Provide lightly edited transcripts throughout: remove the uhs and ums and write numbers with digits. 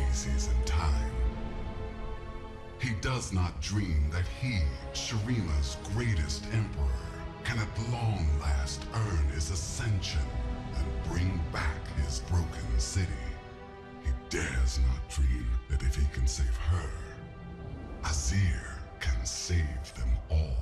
oases in time. He does not dream that he, Shurima's greatest emperor, can at long last earn his ascension and bring back his broken city. He dares not dream that if he can save her, Azir can save them all.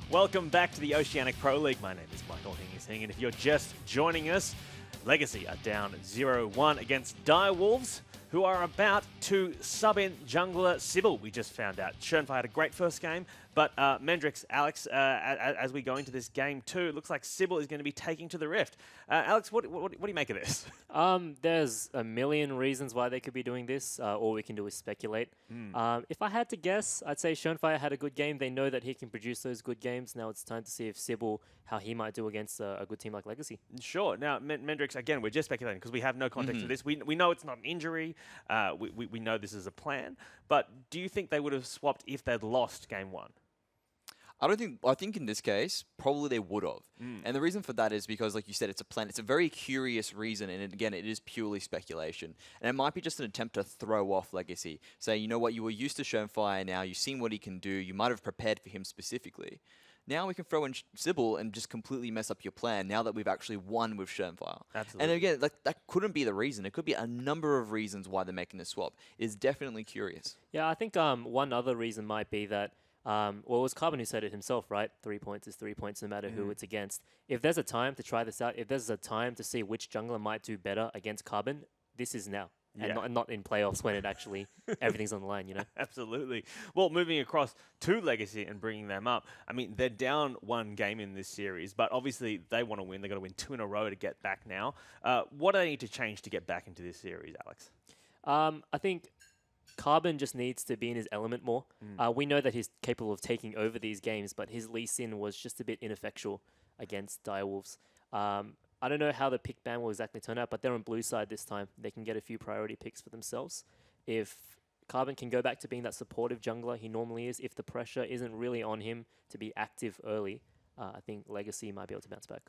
Welcome back to the Oceanic Pro League. My name is Michael Hingising, and if you're just joining us, Legacy are down 0-1 against Direwolves, who are about to sub in jungler Sybil, we just found out. Schönfire had a great first game, but Mendrix, Alex, as we go into this game too, it looks like Sybil is going to be taking to the Rift. Alex, what do you make of this? There's a million reasons why they could be doing this. All we can do is speculate. If I had to guess, I'd say Schönfire had a good game. They know that he can produce those good games. Now it's time to see if Sybil, how he might do against a good team like Legacy. Sure. Now, Mendrix, again, we're just speculating because we have no context for this. We know it's not an injury. We know this is a plan. But do you think they would have swapped if they'd lost game one? I think in this case, probably they would have. And the reason for that is because, like you said, it's a plan. It's a very curious reason. And again, it is purely speculation. And it might be just an attempt to throw off Legacy. Say, you know what, you were used to Schönfire now. You've seen what he can do. You might have prepared for him specifically. Now we can throw in Sybil and just completely mess up your plan now that we've actually won with Schönfire. Absolutely. And again, that couldn't be the reason. It could be a number of reasons why they're making this swap. It's definitely curious. Yeah, I think one other reason might be that well, it was Carbon who said it himself, right? 3 points is 3 points no matter who it's against. If there's a time to try this out, if there's a time to see which jungler might do better against Carbon, this is now. Yeah. And not in playoffs when it actually, everything's on the line, you know? Absolutely. Well, moving across to Legacy and bringing them up, I mean, they're down one game in this series, but obviously they want to win. They've got to win 2 in a row to get back now. What do they need to change to get back into this series, Alex? I think Carbon just needs to be in his element more. We know that he's capable of taking over these games, but his Lee Sin was just a bit ineffectual against Direwolves. I don't know how the pick ban will exactly turn out, but they're on blue side this time. They can get a few priority picks for themselves. If Carbon can go back to being that supportive jungler he normally is, if the pressure isn't really on him to be active early, I think Legacy might be able to bounce back.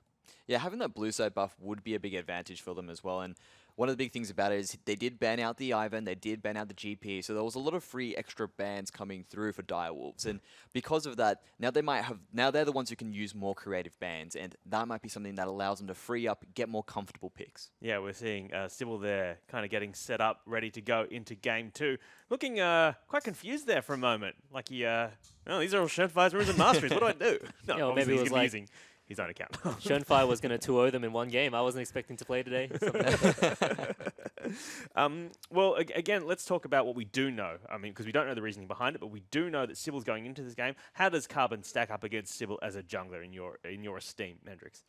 Yeah, having that blue side buff would be a big advantage for them as well. And one of the big things about it is they did ban out the Ivern, they did ban out the GP, so there was a lot of free extra bans coming through for Direwolves. And because of that, now they're the ones who can use more creative bans, and that might be something that allows them to free up, get more comfortable picks. Yeah, we're seeing Sybil there kind of getting set up, ready to go into game 2. Looking quite confused there for a moment. Like he, oh, these are all Schönfire's runes and masteries. What do I do? No, Yeah, well, obviously maybe it he's was gonna be like using his own account. Schönfire was going to 2-0 them in one game. I wasn't expecting to play today. Well, again, let's talk about what we do know. I mean, because we don't know the reasoning behind it, but we do know that Sybil's going into this game. How does Carbon stack up against Sybil as a jungler in your esteem, Mendrix?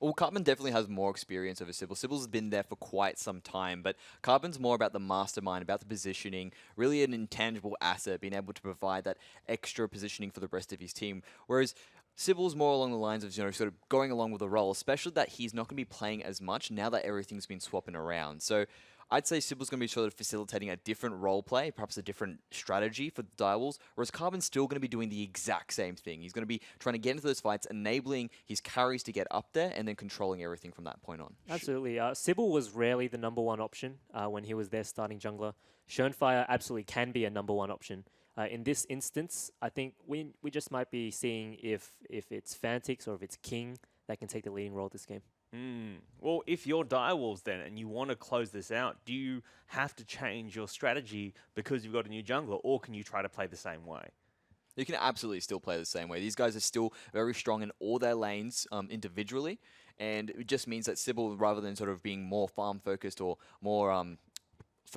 Well, Carbon definitely has more experience over Sybil. Sybil's been there for quite some time, but Carbon's more about the mastermind, about the positioning, really an intangible asset, being able to provide that extra positioning for the rest of his team. Whereas Sybil's more along the lines of, sort of going along with the role, especially that he's not going to be playing as much now that everything's been swapping around. So I'd say Sybil's going to be sort of facilitating a different role play, perhaps a different strategy for the Direwolves, whereas Carbon's still going to be doing the exact same thing. He's going to be trying to get into those fights, enabling his carries to get up there, and then controlling everything from that point on. Absolutely. Sybil was rarely the number 1 option when he was their starting jungler. Schönfire absolutely can be a number 1 option. In this instance, I think we just might be seeing if it's Fantix or if it's King that can take the leading role this game. Well, if you're Direwolves then and you want to close this out, do you have to change your strategy because you've got a new jungler, or can you try to play the same way? You can absolutely still play the same way. These guys are still very strong in all their lanes individually, and it just means that Sybil, rather than sort of being more farm-focused or more,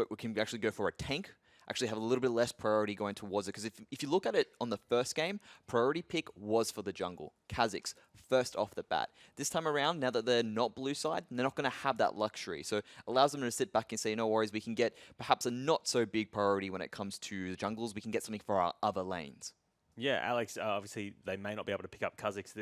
we can actually go for a tank, actually have a little bit less priority going towards it. Because if you look at it on the first game, priority pick was for the jungle. Kha'Zix, first off the bat. This time around, now that they're not blue side, they're not going to have that luxury. So it allows them to sit back and say, no worries, we can get perhaps a not so big priority when it comes to the jungles. We can get something for our other lanes. Yeah, Alex, obviously they may not be able to pick up Kha'Zix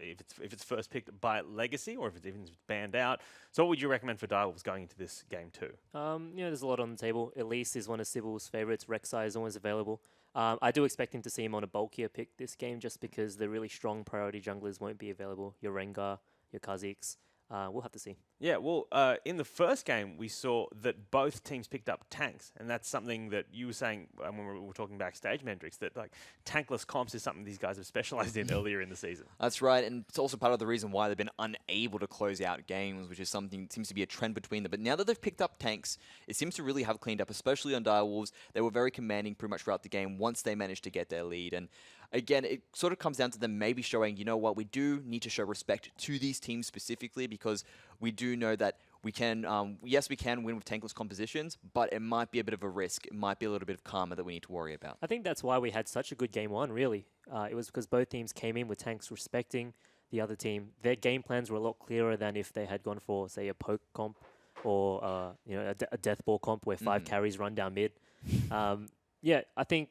if it's first picked by Legacy, or if it's even banned out. So what would you recommend for Direwolves going into this game too? There's a lot on the table. Elise is one of Sybil's favorites. Rek'Sai is always available. I do expect him to see him on a bulkier pick this game, just because the really strong priority junglers won't be available. Your Rengar, your Kha'Zix. We'll have to see. Yeah, well, in the first game, we saw that both teams picked up tanks, and that's something that you were saying when we were talking backstage, Mendrix, that like tankless comps is something these guys have specialized in earlier in the season. That's right, and it's also part of the reason why they've been unable to close out games, which is something seems to be a trend between them. But now that they've picked up tanks, it seems to really have cleaned up, especially on Direwolves. They were very commanding pretty much throughout the game once they managed to get their lead. And again, it sort of comes down to them maybe showing, you know what, we do need to show respect to these teams specifically, because we do know that we can, yes, we can win with tankless compositions, but it might be a bit of a risk. It might be a little bit of karma that we need to worry about. I think that's why we had such a good game 1, really. It was because both teams came in with tanks respecting the other team. Their game plans were a lot clearer than if they had gone for, say, a poke comp or a death ball comp where 5 carries run down mid. I think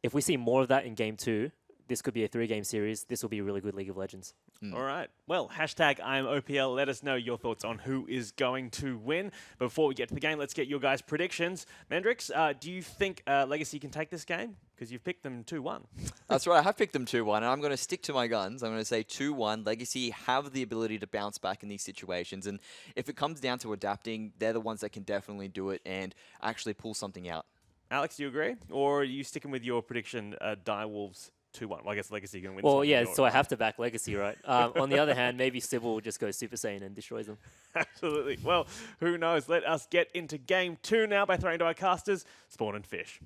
if we see more of that in game 2, this could be a 3-game series. This will be a really good League of Legends. All right. Well, hashtag IamOPL. Let us know your thoughts on who is going to win. Before we get to the game, let's get your guys' predictions. Mendrix, do you think Legacy can take this game? Because you've picked them 2-1. That's right. I have picked them 2-1, and I'm going to stick to my guns. I'm going to say 2-1. Legacy have the ability to bounce back in these situations, and if it comes down to adapting, they're the ones that can definitely do it and actually pull something out. Alex, do you agree? Or are you sticking with your prediction, Direwolves 2-1? Well, I guess Legacy going to win. Well, yeah, so I have to back Legacy, right? On the other hand, maybe Sybil will just go Super Saiyan and destroys them. Absolutely. Well, who knows? Let us get into game 2 now by throwing to our casters, Spawn and Fish.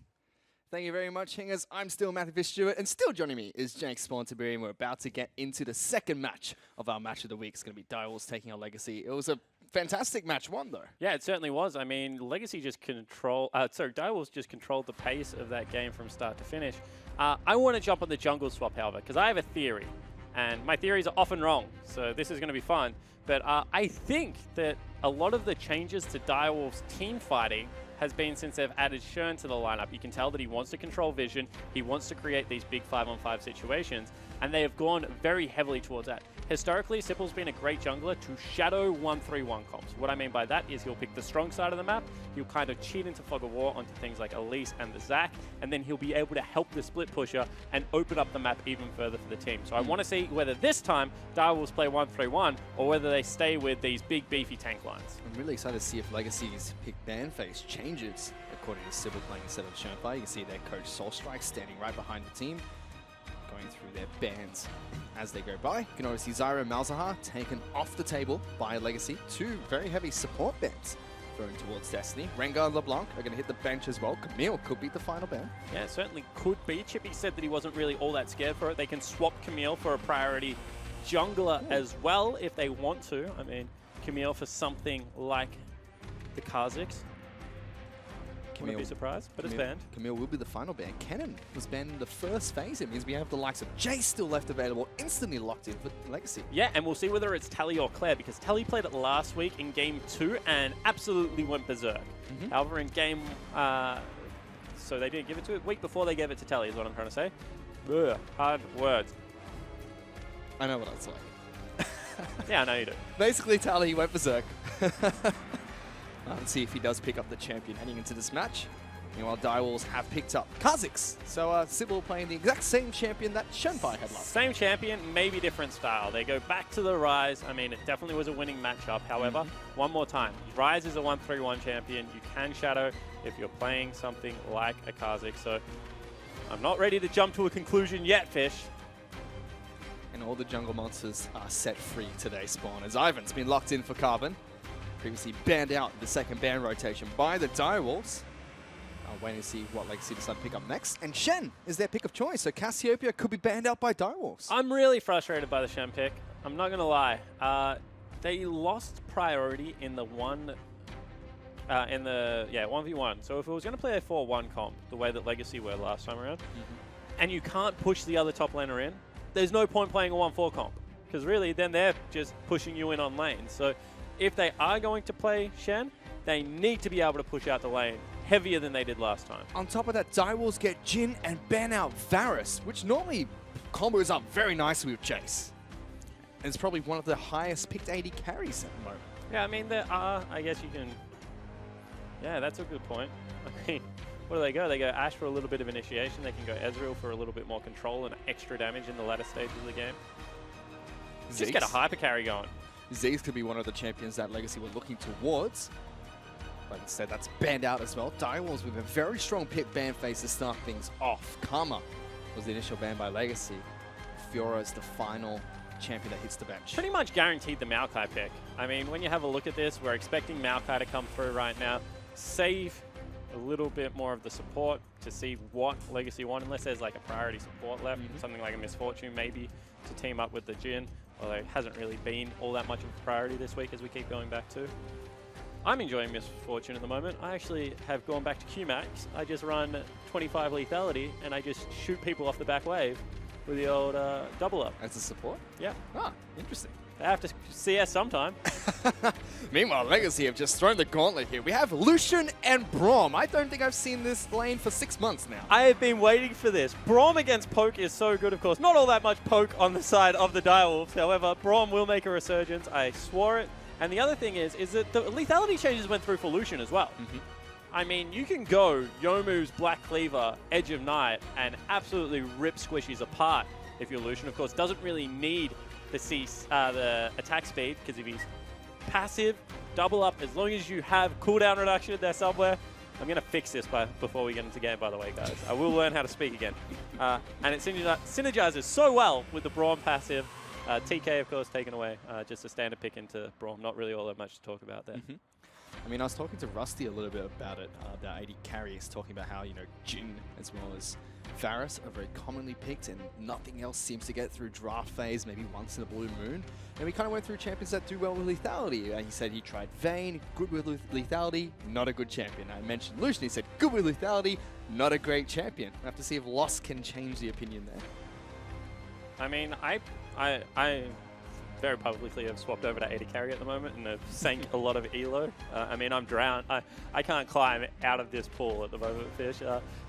Thank you very much, Hingers. I'm still Matthew Fish Stewart, and still joining me is Jake Spawnberry, and we're about to get into the second match of our match of the week. It's going to be Direwolves taking on Legacy. It was a fantastic match 1, though. Yeah, it certainly was. I mean, Legacy just Direwolves just controlled the pace of that game from start to finish. I want to jump on the jungle swap, however, because I have a theory, and my theories are often wrong, so this is going to be fun. But I think that a lot of the changes to Direwolves' team fighting has been since they've added Shern to the lineup. You can tell that he wants to control vision, he wants to create these big 5-on-5 situations, and they have gone very heavily towards that. Historically, Sybil's been a great jungler to shadow 1-3-1 comps. What I mean by that is he'll pick the strong side of the map, he'll kind of cheat into Fog of War onto things like Elise and the Zac, and then he'll be able to help the split pusher and open up the map even further for the team. So I want to see whether this time Direwolves play 1-3-1 or whether they stay with these big beefy tank lines. I'm really excited to see if Legacy's pick ban phase changes according to Sybil playing instead of Schönfire. You can see their coach Soulstrike standing right behind the team, going through their bans as they go by. You can already see Zyra and Malzahar taken off the table by Legacy. 2 very heavy support bans thrown towards Destiny. Rengar and LeBlanc are going to hit the bench as well. Camille could be the final ban. Yeah, it certainly could be. Chippy said that he wasn't really all that scared for it. They can swap Camille for a priority jungler as well if they want to. I mean, Camille for something like the Kha'Zix. Wouldn't be surprised, but it's banned. Camille will be the final ban. Kennen was banned in the first phase. It means we have the likes of Jace still left available, instantly locked in for Legacy. Yeah, and we'll see whether it's Tally or Claire, because Tally played it last week in Game 2 and absolutely went berserk. However, in Game... so they didn't give it to it. Week before they gave it to Tally is what I'm trying to say. Ugh, hard words. I know what it's like. Yeah, I know you do. Basically, Tally went berserk. Let's see if he does pick up the champion heading into this match. Meanwhile, Direwolves have picked up Kha'Zix. So Sybil playing the exact same champion that Shenpai had last. Same champion, maybe different style. They go back to the Ryze. I mean, it definitely was a winning matchup. However, one more time, Ryze is a 1-3-1 champion. You can shadow if you're playing something like a Kha'Zix. So I'm not ready to jump to a conclusion yet, Fish. And all the jungle monsters are set free today, Spawn, as Ivan's been locked in for Carbon. Previously banned out the second ban rotation by the Direwolves. Waiting to see what Legacy decide to pick up next. And Shen is their pick of choice, so Cassiopeia could be banned out by Direwolves. I'm really frustrated by the Shen pick. I'm not going to lie. They lost priority in the 1v1. So if it was going to play a 4-1 comp, the way that Legacy were last time around, and you can't push the other top laner in, there's no point playing a 1-4 comp. Because really, then they're just pushing you in on lane. So if they are going to play Shen, they need to be able to push out the lane heavier than they did last time. On top of that, Direwolves get Jhin and ban out Varus, which normally combos up very nicely with Jace. And it's probably one of the highest picked AD carries at the moment. Yeah, I mean, there are, I guess you can... Yeah, that's a good point. I mean, where do they go? They go Ashe for a little bit of initiation. They can go Ezreal for a little bit more control and extra damage in the latter stages of the game. Just get a hyper carry going. Ziggs could be one of the champions that Legacy were looking towards. But instead, that's banned out as well. Direwolves with a very strong pit ban phase to start things off. Karma was the initial ban by Legacy. Fiora is the final champion that hits the bench. Pretty much guaranteed the Maokai pick. I mean, when you have a look at this, we're expecting Maokai to come through right now. Save a little bit more of the support to see what Legacy want, unless there's like a priority support left, something like a Misfortune maybe to team up with the Jhin, although it hasn't really been all that much of a priority this week as we keep going back to. I'm enjoying Misfortune at the moment. I actually have gone back to QMax. I just run 25 lethality and I just shoot people off the back wave with the old double up. As a support? Yeah. Ah, interesting. They have to CS sometime. Meanwhile, Legacy have just thrown the gauntlet here. We have Lucian and Braum. I don't think I've seen this lane for 6 months now. I have been waiting for this. Braum against Poke is so good, of course. Not all that much Poke on the side of the Direwolves. However, Braum will make a resurgence. I swore it. And the other thing is that the lethality changes went through for Lucian as well. I mean, you can go Youmuu's Black Cleaver, Edge of Night, and absolutely rip squishies apart if you're Lucian. Of course, doesn't really need the attack speed, because if he's passive, double up, as long as you have cooldown reduction there somewhere. I'm going to fix this before we get into the game, by the way, guys. I will learn how to speak again. And it synergizes so well with the Braum passive. TK, of course, taken away. Just a standard pick into Braum. Not really all that much to talk about there. I mean, I was talking to Rusty a little bit about it, about AD carries, talking about how, you know, Jhin as well as Varus are very commonly picked and nothing else seems to get through draft phase, maybe once in a blue moon. And we kind of went through champions that do well with lethality. He said he tried Vayne, good with lethality, not a good champion. I mentioned Lucian, he said good with lethality, not a great champion. We'll have to see if Lost can change the opinion there. I mean, I very publicly have swapped over to AD carry at the moment and have sank a lot of elo. I mean, I'm drowned. I can't climb out of this pool at the moment, Fish.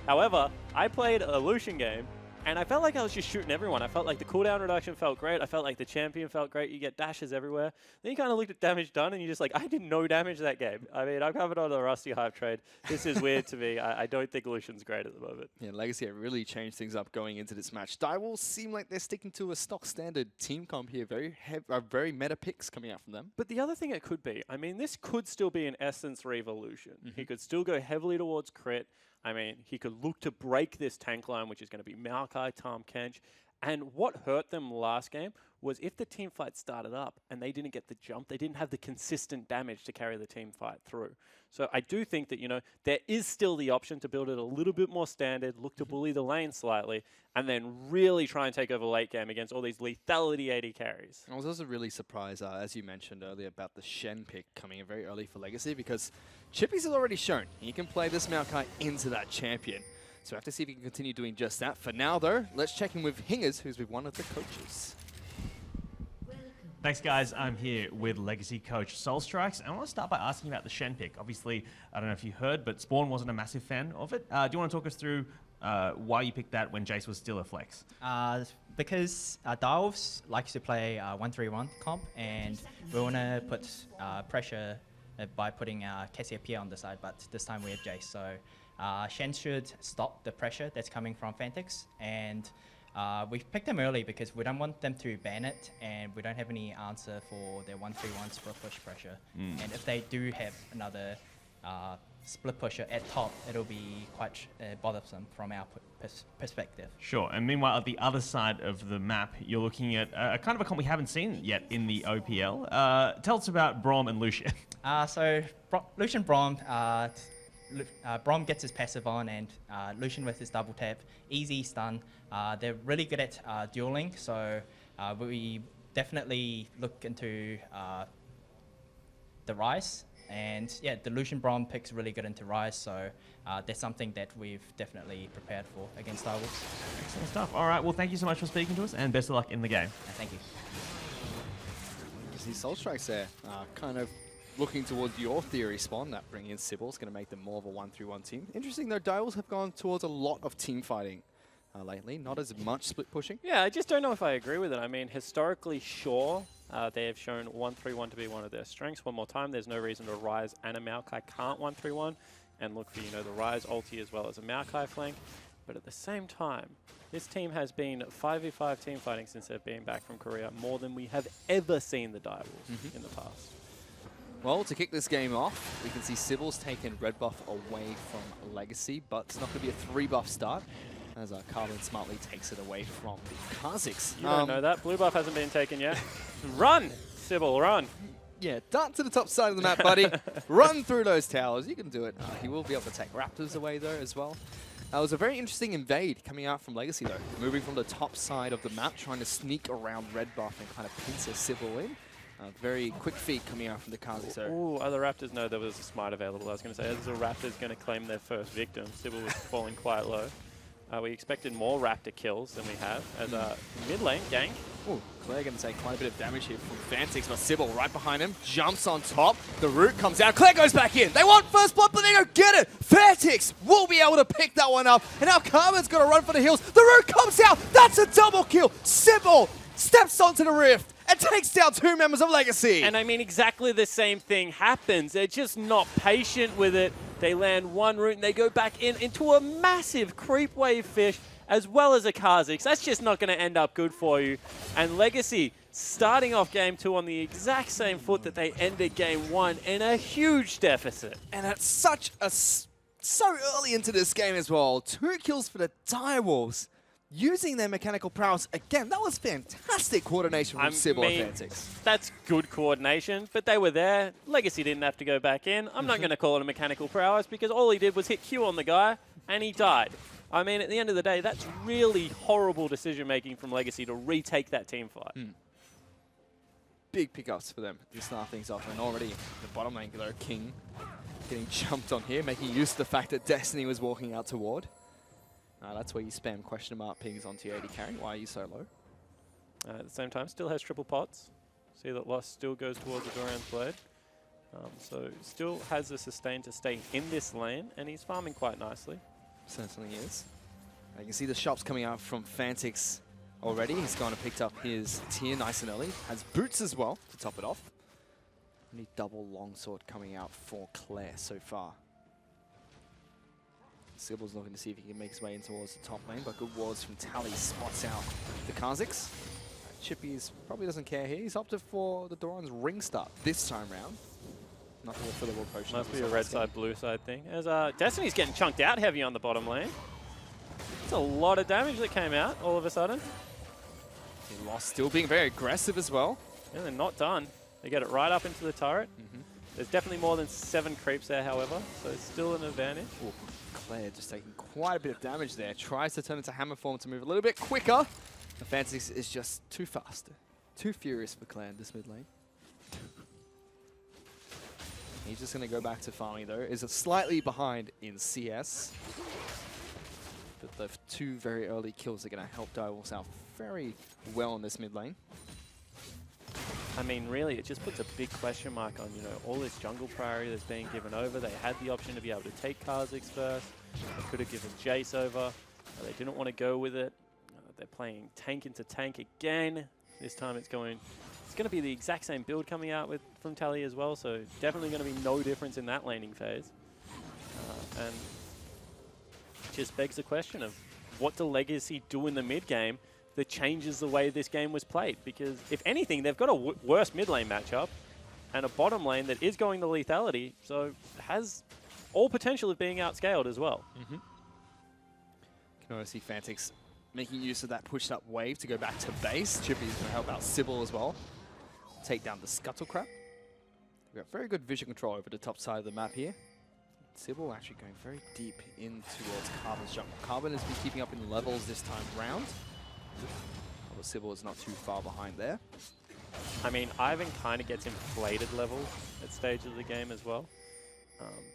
However, I played a Lucian game and I felt like I was just shooting everyone. I felt like the cooldown reduction felt great. I felt like the champion felt great. You get dashes everywhere. Then you kind of looked at damage done and you're just like, I did no damage that game. I mean, I'm covered on the Rusty hype trade. This is weird to me. I don't think Lucian's great at the moment. Yeah, Legacy have really changed things up going into this match. Direwolves seem like they're sticking to a stock standard team comp here. Very meta picks coming out from them. But the other thing it could be, I mean, this could still be an Essence Revolution. He could still go heavily towards crit. I mean, he could look to break this tank line, which is going to be Maokai, Tahm Kench. And what hurt them last game was if the team fight started up and they didn't get the jump, they didn't have the consistent damage to carry the team fight through. So I do think that, there is still the option to build it a little bit more standard, look to bully the lane slightly, and then really try and take over late game against all these lethality AD carries. I was also really surprised, as you mentioned earlier, about the Shen pick coming in very early for Legacy, because Chippy's has already shown he can play this Maokai into that champion. So we have to see if he can continue doing just that. For now, though, let's check in with Hingers, who's with one of the coaches. Thanks, guys. I'm here with Legacy coach Soulstrikes. And I want to start by asking about the Shen pick. Obviously, I don't know if you heard, but Spawn wasn't a massive fan of it. Do you want to talk us through why you picked that when Jace was still a flex? Because Direwolves likes to play 1-3-1 comp, and we want to put pressure by putting Cassiopeia on the side, but this time we have Jace. So Shen should stop the pressure that's coming from Fantix, and we've picked them early because we don't want them to ban it, and we don't have any answer for their 1-3-1 split push pressure. And if they do have another split pusher at top, it'll be quite bothersome from our perspective. Sure. And meanwhile, at the other side of the map, you're looking at a kind of a comp we haven't seen yet in the OPL. Tell us about Braum and Lucian. So Lucian Braum, Braum gets his passive on, and Lucian with his double tap, easy stun. They're really good at dueling, so we definitely look into the Rise. And yeah, the Lucian Braum pick's really good into Rise, so that's something that we've definitely prepared for against Direwolves. Excellent stuff. All right. Well, thank you so much for speaking to us, and best of luck in the game. Thank you. You see Soulstrikes there, kind of looking towards your theory, Spawn, that bringing in Sybil is going to make them more of a 1-3-1 team. Interesting though, Direwolves have gone towards a lot of team fighting lately, not as much split pushing. Yeah, I just don't know if I agree with it. I mean, historically, sure, they have shown 1-3-1 to be one of their strengths. One more time, there's no reason to Rise and a Maokai can't 1-3-1 and look for, the Rise ulti as well as a Maokai flank. But at the same time, this team has been 5v5 team fighting since they've been back from Korea, more than we have ever seen the Direwolves in the past. Well, to kick this game off, we can see Sybil's taken red buff away from Legacy, but it's not going to be a 3-buff start, as Carbon smartly takes it away from the Kha'Zix. You don't know that. Blue buff hasn't been taken yet. Run, Sybil, run. Yeah, dart to the top side of the map, buddy. Run through those towers. You can do it. He will be able to take Raptors away, though, as well. It was a very interesting invade coming out from Legacy, though. Moving from the top side of the map, trying to sneak around red buff and kind of pincer Sybil in. Very quick feed coming out from the Kha'Zix. Ooh, other Raptors know there was a smite available. I was going to say, as the Raptors going to claim their first victim, Sybil was falling quite low. We expected more Raptor kills than we have as mid lane gank. Ooh, Claire going to take quite a bit of damage here from Fantix, but Sybil right behind him, jumps on top. The root comes out. Claire goes back in. They want first blood, but they don't get it. Fantix will be able to pick that one up, and now Carmen's going to run for the hills. The root comes out. That's a double kill. Sybil steps onto the rift and takes down 2 members of Legacy. And I mean, exactly the same thing happens. They're just not patient with it. They land one root and they go back into a massive creep wave fish as well as a Kha'Zix. That's just not going to end up good for you. And Legacy starting off game 2 on the exact same foot that they ended game 1 in a huge deficit. And at so early into this game as well. 2 kills for the Direwolves. Using their mechanical prowess again, that was fantastic coordination from Sybil and Fantix. That's good coordination, but they were there. Legacy didn't have to go back in. I'm not going to call it a mechanical prowess because all he did was hit Q on the guy and he died. I mean, at the end of the day, that's really horrible decision-making from Legacy to retake that team fight. Big pickups for them to start things off, and already the bottom lane, though, King getting jumped on here, making use of the fact that Destiny was walking out toward. That's where you spam question mark pings onto your AD carry. Why are you so low? At the same time, still has triple pots. See that Lost still goes towards the Doran's Blade. So still has the sustain to stay in this lane, and he's farming quite nicely. Certainly is. You can see the shops coming out from Fantix already. He's gone and picked up his tier nice and early. Has boots as well to top it off. Only double longsword coming out for Claire so far. Sybil's looking to see if he can make his way in towards the top lane, but good wards from Tally spots out the Kha'Zix. Chippy's probably doesn't care here. He's opted for the Doran's ring start this time round. Not for the fillable potion. Must be a red side, blue side thing. As Destiny's getting chunked out heavy on the bottom lane. It's a lot of damage that came out all of a sudden. Lost still being very aggressive as well. Yeah, they're not done. They get it right up into the turret. There's definitely more than 7 creeps there, however, so it's still an advantage. Ooh, Claire just taking quite a bit of damage there. Tries to turn into hammer form to move a little bit quicker. The Fancy is just too fast. Too furious for Claire in this mid lane. He's just going to go back to farming though. Is slightly behind in CS. But the 2 very early kills are going to help Direwolves out very well in this mid lane. I mean, really, it just puts a big question mark on, you know, all this jungle priority that's being given over. They had the option to be able to take Kha'Zix first. They could have given Jace over. They didn't want to go with it. They're playing tank into tank again. This time it's going to be the exact same build coming out from Tally as well, so definitely going to be no difference in that laning phase. And it just begs the question of what do Legacy do in the mid game that changes the way this game was played? Because if anything, they've got a worse mid lane matchup and a bottom lane that is going to lethality, so has all potential of being outscaled as well. You can always see Fantix making use of that pushed up wave to go back to base. Chippy's going to help out Sybil as well. Take down the Scuttle Crab. We've got very good vision control over the top side of the map here. Sybil actually going very deep in towards Carbon's jungle. Carbon has been keeping up in levels this time round. Although Sybil is not too far behind there. I mean, Ivan kind of gets inflated levels at stages of the game as well.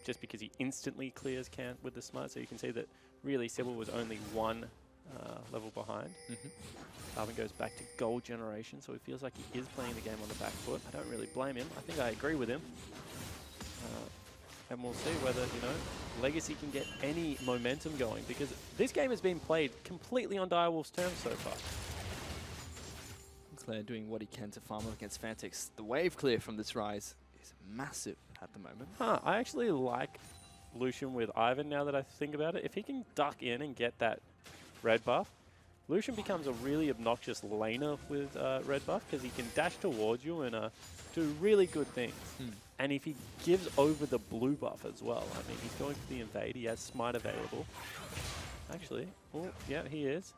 Just because he instantly clears Cant with the smite, so you can see that really Sybil was only 1 level behind. Carbon goes back to gold generation, so he feels like he is playing the game on the back foot. I don't really blame him. I think I agree with him. And we'll see whether, you know, Legacy can get any momentum going, because this game has been played completely on Direwolf's terms so far. Claire doing what he can to farm up against Fantix. The wave clear from this Rise is massive at the moment. I actually like Lucian with Ivan now that I think about it. If he can duck in and get that red buff, Lucian becomes a really obnoxious laner with red buff, because he can dash towards you and do really good things. And if he gives over the blue buff as well, I mean, he's going for the invade. He has smite available. Actually, oh, yeah, he is.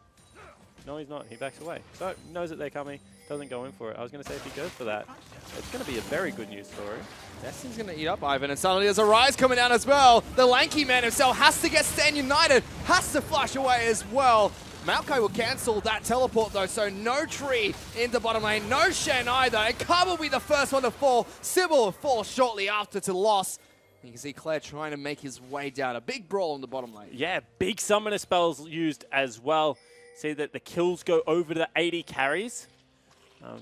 No, he's not. He backs away. So, knows that they're coming, doesn't go in for it. I was going to say if he goes for that, it's going to be a very good news story. Destiny's going to eat up Ivan, and suddenly there's a Rise coming down as well. The lanky man himself has to get Stand United, has to flash away as well. Maokai will cancel that teleport though, so no tree into bottom lane, no Shen either, and Carb will be the first one to fall. Sybil will fall shortly after to loss. You can see Claire trying to make his way down. A big brawl in the bottom lane. Yeah, big summoner spells used as well. See that the kills go over the 80 carries.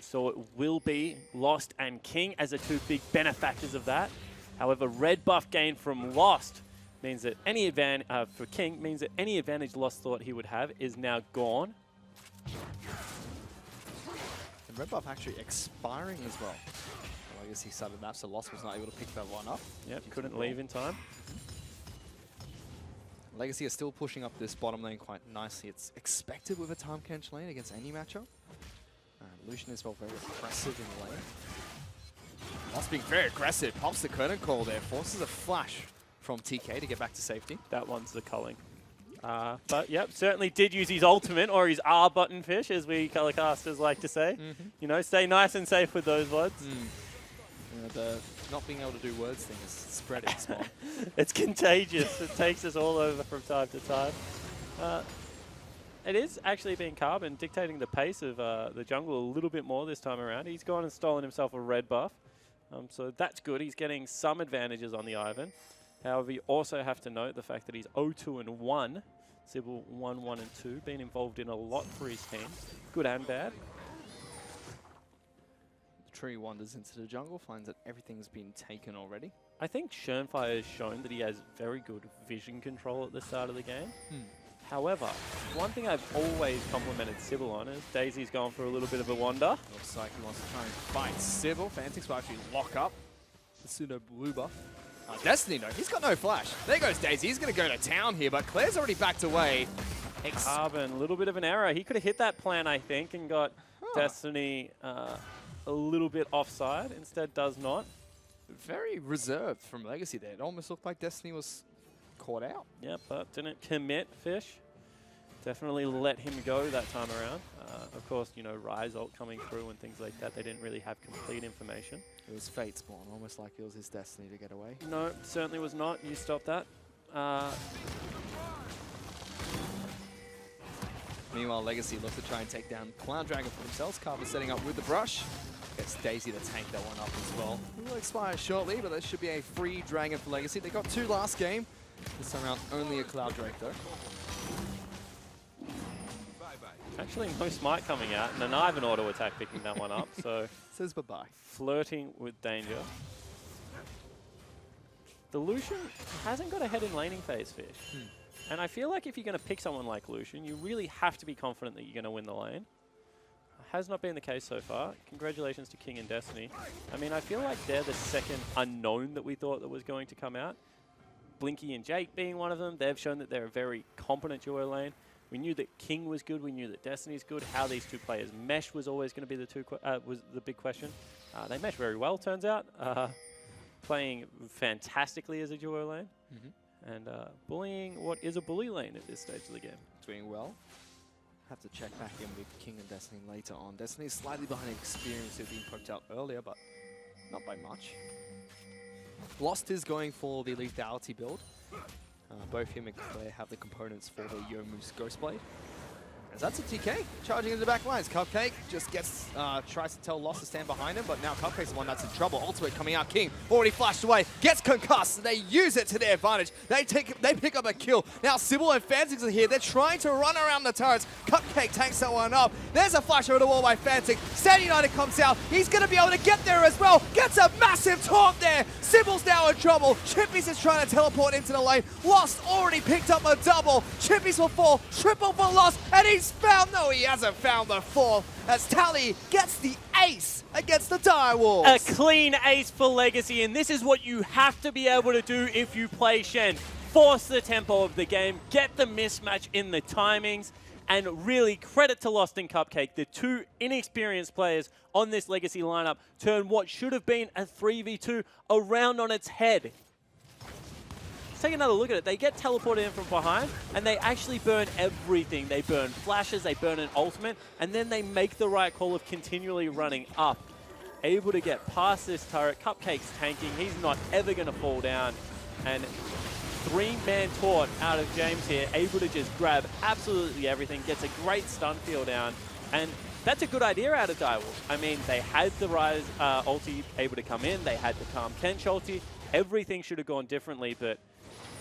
So it will be Lost and King as the 2 big benefactors of that. However, red buff gain from Lost means that any advantage for King means that any advantage Lost thought he would have is now gone. And red buff actually expiring as well. I guess he started that, so Lost was not able to pick that one up. Yep, couldn't leave in time. Legacy is still pushing up this bottom lane quite nicely. It's expected with a Tahm Kench lane against any matchup. Lucian is well very aggressive in the lane. Lost being very aggressive, pops the curtain call there, forces a flash from TK to get back to safety. That one's the culling. But yep, certainly did use his ultimate, or his R button fish, as we color casters like to say. You know, stay nice and safe with those words. You know, the not being able to do words thing is spreading, Spawn. It's contagious. It takes us all over from time to time. It is actually being Carbon dictating the pace of the jungle a little bit more this time around. He's gone and stolen himself a red buff. So that's good. He's getting some advantages on the Ivan. However, you also have to note the fact that he's 0-2-1. Sybil 1-1-2. Been involved in a lot for his team. Good and bad. The tree wanders into the jungle, finds that everything's been taken already. I think Shernfire has shown that he has very good vision control at the start of the game. However, one thing I've always complimented Sybil on is Daisy's gone for a little bit of a wander. Looks like he wants to try and fight Sybil. Fantix will actually lock up the pseudo blue buff. Destiny, no, he's got no flash. There goes Daisy. He's going to go to town here, but Claire's already backed away. Carbon, a little bit of an error. He could have hit that plan, I think, and got Destiny a little bit offside. Instead, does not. Very reserved from Legacy there. It almost looked like Destiny was caught out. Yeah, but didn't commit Fish. Definitely let him go that time around. Of course, you know, Rise ult coming through and things like that. They didn't really have complete information. It was fate spawn, almost like it was his destiny to get away. No, certainly was not. You stopped that. Meanwhile, Legacy look to try and take down Cloud Dragon for themselves. Carver setting up with the brush. Gets Daisy to tank that one up as well. It will expire shortly, but that should be a free Dragon for Legacy. They got 2 last game. This time around, only a Cloud Drake though. Actually, no Smite coming out, and an Ivan auto attack picking that one up, so Says bye-bye. flirting with danger. The Lucian hasn't got a head in laning phase, Fish. And I feel like if you're going to pick someone like Lucian, you really have to be confident that you're going to win the lane. Has not been the case so far. Congratulations to King and Destiny. I mean, I feel like they're the second unknown that we thought that was going to come out. Blinky and Jake being one of them. They've shown that they're a very competent duo lane. We knew that King was good. We knew that Destiny's good. How these two players mesh was always going to be the big question. They mesh very well, turns out. Playing fantastically as a duo lane. And bullying what is a bully lane at this stage of the game. Doing well. Have to check back in with King and Destiny later on. Destiny is slightly behind experience. They've been poked out earlier, but not by much. Lost is going for the lethality build. Both him and Claire have the components for the Youmuu's Ghostblade. As that's a TK, charging into the back lines. Cupcake just gets, tries to tell Lost to stand behind him, but now Cupcake's the one that's in trouble. Ultimate coming out, King already flashed away, gets concussed. They use it to their advantage. They pick up a kill. Now Sybil and Fantix are here. They're trying to run around the turrets. Cupcake tanks that one up. There's a flash over the wall by Fantix. Stand United comes out. He's going to be able to get there as well. Gets a massive taunt there. Sybil's now in trouble. Chippies is trying to teleport into the lane. Lost already picked up a double. Chippies will fall. Triple for Lost, and he's found, no, he hasn't found the fourth, as Tally gets the ace against the Direwolves. A clean ace for Legacy, and this is what you have to be able to do if you play Shen. Force the tempo of the game, get the mismatch in the timings, and really credit to Lost and Cupcake. The two inexperienced players on this Legacy lineup turn what should have been a 3v2 around on its head. Take another look at it. They get teleported in from behind, and they actually burn everything. They burn flashes, they burn an ultimate, and then they make the right call of continually running up. Able to get past this turret. Cupcake's tanking. He's not ever going to fall down. And 3-man taunt out of James here. Able to just grab absolutely everything. Gets a great stun field down. And that's a good idea out of Direwolves. I mean, they had the Rise ulti able to come in. They had the Calm Kench ulti. Everything should have gone differently, but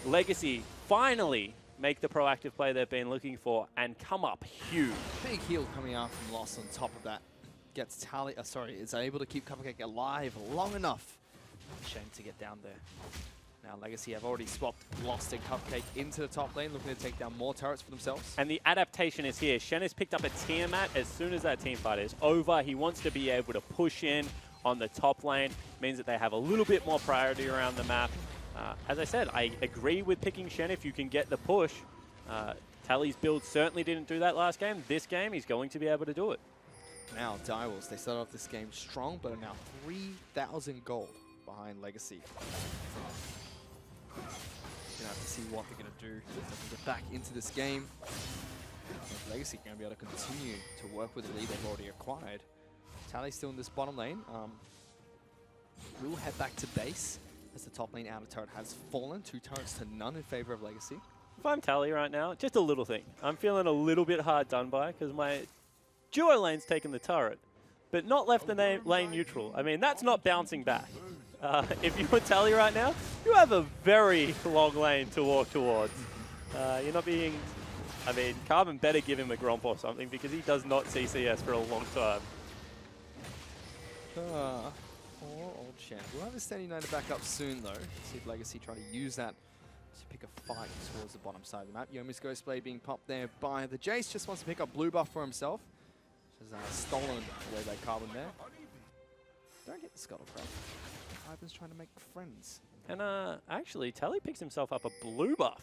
Legacy finally make the proactive play they've been looking for and come up huge. Big heal coming out from Lost on top of that. Gets Tally, is able to keep Cupcake alive long enough. Shame to get down there. Now Legacy have already swapped Lost and Cupcake into the top lane, looking to take down more turrets for themselves. And the adaptation is here. Shen has picked up a Tiamat as soon as that team fight is over. He wants to be able to push in on the top lane. Means that they have a little bit more priority around the map. As I said, I agree with picking Shen if you can get the push. Tally's build certainly didn't do that last game. This game, he's going to be able to do it. Now Direwolves, they start off this game strong, but are now 3,000 gold behind Legacy. Gonna have to see what they're gonna do to get back into this game. Legacy are gonna be able to continue to work with the lead they've already acquired. Tally's still in this bottom lane. We'll head back to base as the top lane outer turret has fallen. 2 turrets to none in favor of Legacy. If I'm Tally right now, just a little thing. I'm feeling a little bit hard done by because my duo lane's taken the turret, but not left the lane neutral. I mean, that's not bouncing back. If you're Tally right now, you have a very long lane to walk towards. You're not being... I mean, Carbon better give him a Gromp or something because he does not see CS for a long time. Poor old Shen. We'll have his Stand United back up soon, though. See if Legacy try to use that to pick a fight towards the bottom side of the map. Youmuu's Ghostblade being popped there by the Jace. Just wants to pick up blue buff for himself. Which is stolen away by Carbon there. Don't get the Scuttlecraft. Ivan's trying to make friends. And actually, Tally picks himself up a blue buff.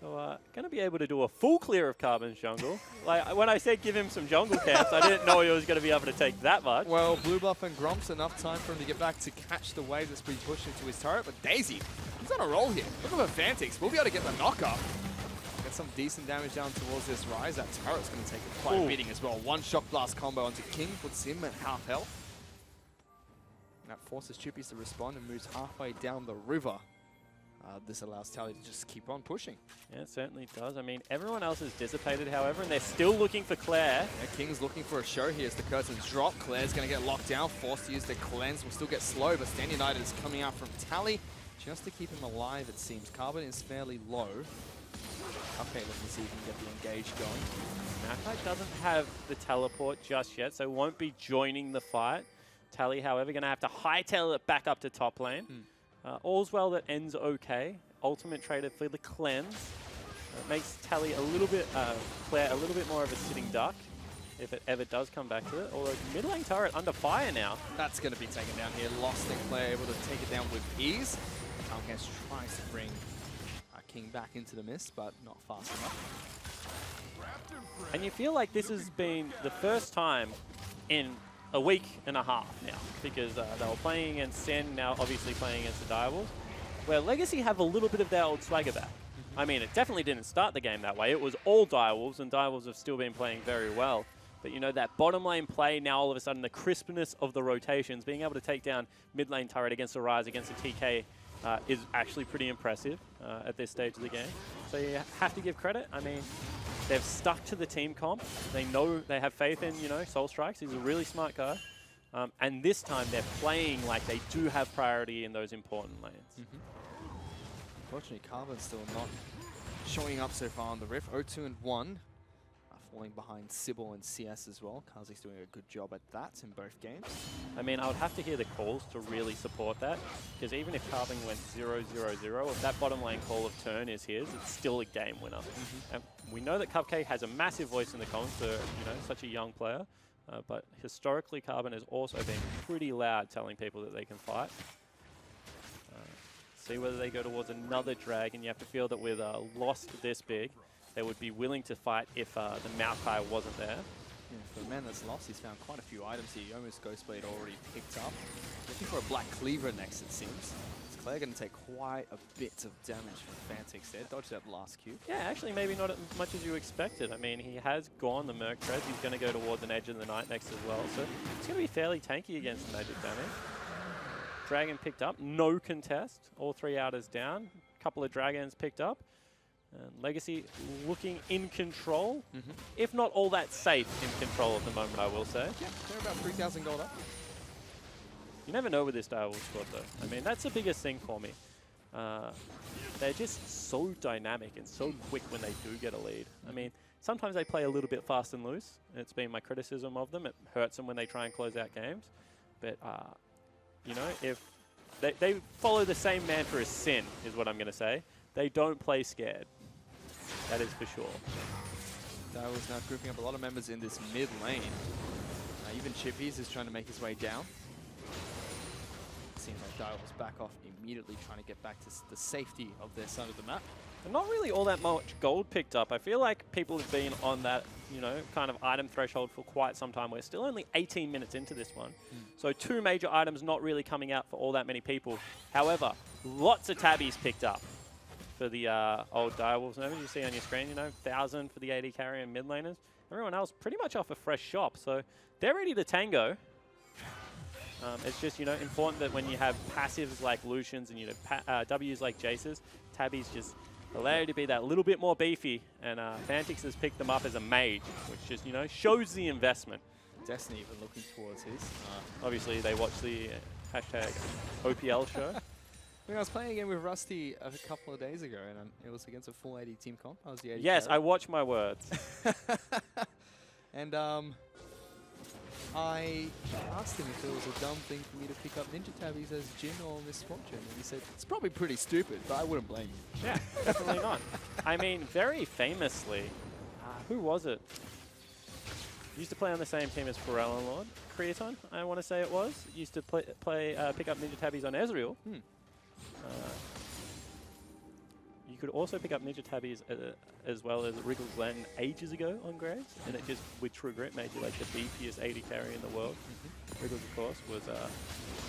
So going to be able to do a full clear of Carbon's jungle. Like when I said give him some jungle camps, I didn't know he was going to be able to take that much. Well, blue buff and Gromp's enough time for him to get back to catch the wave that's being pushed into his turret. But Daisy, he's on a roll here. Look at the Fantix. We'll be able to get the knockoff. Gets some decent damage down towards this Rise. That turret's going to take quite a beating as well. One Shock Blast combo onto King puts him at half health. And that forces Chippies to respond and moves halfway down the river. This allows Tally to just keep on pushing. Yeah, it certainly does. I mean, everyone else is dissipated, however, and they're still looking for Claire. Yeah, King's looking for a show here as the curtains drop. Claire's going to get locked down, forced to use the cleanse. Will still get slow, but Stand United is coming out from Tally just to keep him alive, it seems. Carbon is fairly low. Okay, let's see if we can get the engage going. Malphite doesn't have the teleport just yet, so won't be joining the fight. Tally, however, going to have to hightail it back up to top lane. All's well that ends okay. Ultimate traded for the cleanse. Makes Tally a little bit, Claire a little bit more of a sitting duck, if it ever does come back to it. Although mid lane turret under fire now. That's going to be taken down here. Lost and Claire able to take it down with ease. Alcast tries to bring King back into the mist, but not fast enough. And you feel like this has been the first time in a week and a half now, because they were playing against Sen, now obviously playing against the Direwolves, where Legacy have a little bit of their old swagger back. I mean, it definitely didn't start the game that way. It was all Direwolves, and Direwolves have still been playing very well. But, you know, that bottom lane play, now all of a sudden the crispness of the rotations, being able to take down mid lane turret against a Rise, against a TK, is actually pretty impressive at this stage of the game. So you have to give credit. I mean, they've stuck to the team comp. They know, they have faith in, you know, Soul Strikes. He's a really smart guy. And this time they're playing like they do have priority in those important lanes. Unfortunately, Carbon's still not showing up so far on the Rift. 0-2 and 1. Falling behind Sybil and CS as well. Kazi's doing a good job at that in both games. I mean, I would have to hear the calls to really support that, because even if Carbon went 0-0-0, if that bottom lane call of turn is his, it's still a game winner. And we know that Cupcake has a massive voice in the comms for, you know, such a young player, but historically Carbon has also been pretty loud telling people that they can fight. See whether they go towards another drag, and you have to feel that with Lost this big, they would be willing to fight if the Maokai wasn't there. Yeah, for a man that's lost, he's found quite a few items here. Yomu's Ghostblade already picked up. Looking for a Black Cleaver next, it seems. Is Claire going to take quite a bit of damage from Fantix there? Dodged that last Q. Yeah, actually maybe not as much as you expected. I mean, he has gone the Merc Treads. He's going to go towards an Edge of the Night next as well. So it's going to be fairly tanky against magic damage. Dragon picked up, no contest. All three outers down. Couple of Dragons picked up. Legacy looking in control, if not all that safe in control at the moment, I will say. Yeah, they're about 3,000 gold up. You never know with this Direwolf squad, though. I mean, that's the biggest thing for me. They're just so dynamic and so quick when they do get a lead. I mean, sometimes they play a little bit fast and loose. It's been my criticism of them. It hurts them when they try and close out games. But, you know, if they follow the same mantra as Sin, is what I'm going to say. They don't play scared. That is for sure. Direwolves now grouping up a lot of members in this mid lane. Even Chippies is trying to make his way down. Seeing that Direwolves back off immediately, trying to get back to the safety of their side of the map. And not really all that much gold picked up. I feel like people have been on that, you know, kind of item threshold for quite some time. We're still only 18 minutes into this one. So 2 major items not really coming out for all that many people. However, lots of tabbies picked up for the old Direwolves numbers. You see on your screen, you know, 1,000 for the AD carry and mid laners. Everyone else pretty much off a fresh shop. So they're ready to tango. It's just, you know, important that when you have passives like Lucians and, you know, Ws like Jaces, tabbies just allow you to be that little bit more beefy. And Fantix has picked them up as a mage, which just, you know, shows the investment. Destiny even looking towards his. Obviously, they watch the hashtag OPL show. I was playing a game with Rusty a couple of days ago, and it was against a full AD team comp. I was the AD Yes, carry. I watch my words. And I asked him if it was a dumb thing for me to pick up Ninja Tabbies as Jin or Miss Fortune, and he said, it's probably pretty stupid, but I wouldn't blame you. Yeah, definitely not. I mean, very famously, who was it? Used to play on the same team as Pharrell and Lord. Creaton, I want to say it was. Used to pick up Ninja Tabbies on Ezreal. you could also pick up Ninja Tabbies as well as Wriggles Glen ages ago on Graves, and it just, with True Grit, made you like the beefiest AD carry in the world. Wriggles, of course, was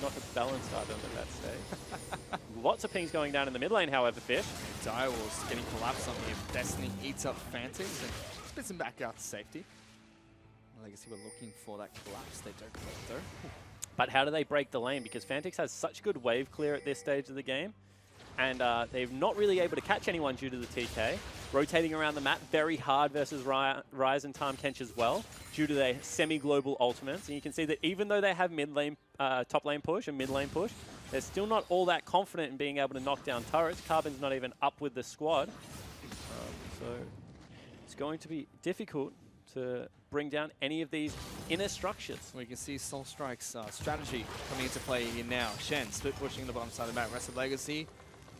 not a balanced item at that stage. Lots of pings going down in the mid lane, however, Fish. Direwolves getting collapsed on him. Destiny eats up Fantix and spits him back out to safety. Legacy were looking for that collapse. They don't get it though. But how do they break the lane? Because Fantix has such good wave clear at this stage of the game, and they're not really able to catch anyone due to the TK. Rotating around the map, very hard versus Ryze and Tahm Kench as well, due to their semi-global ultimates. And you can see that even though they have mid lane, top lane push and mid lane push, they're still not all that confident in being able to knock down turrets. Carbon's not even up with the squad. So it's going to be difficult to bring down any of these inner structures. We can see Soulstrike's strategy coming into play here now. Shen split pushing the bottom side of the map. Rest of Legacy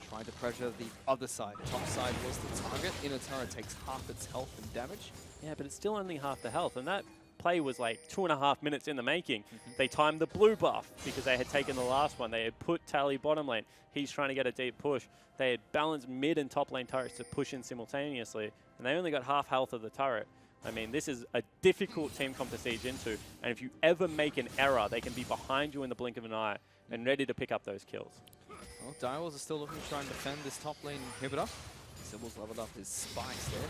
trying to pressure the other side. Top side was the target. Inner turret takes half its health and damage. Yeah, but it's still only half the health, and that play was like 2.5 minutes in the making. They timed the blue buff because they had taken the last one. They had put Tally bottom lane. He's trying to get a deep push. They had balanced mid and top lane turrets to push in simultaneously, and they only got half health of the turret. I mean, this is a difficult team comp to siege into, and if you ever make an error, they can be behind you in the blink of an eye and ready to pick up those kills. Well, Direwolves are still looking to try and defend this top lane inhibitor. Sybil's leveled up his spikes there.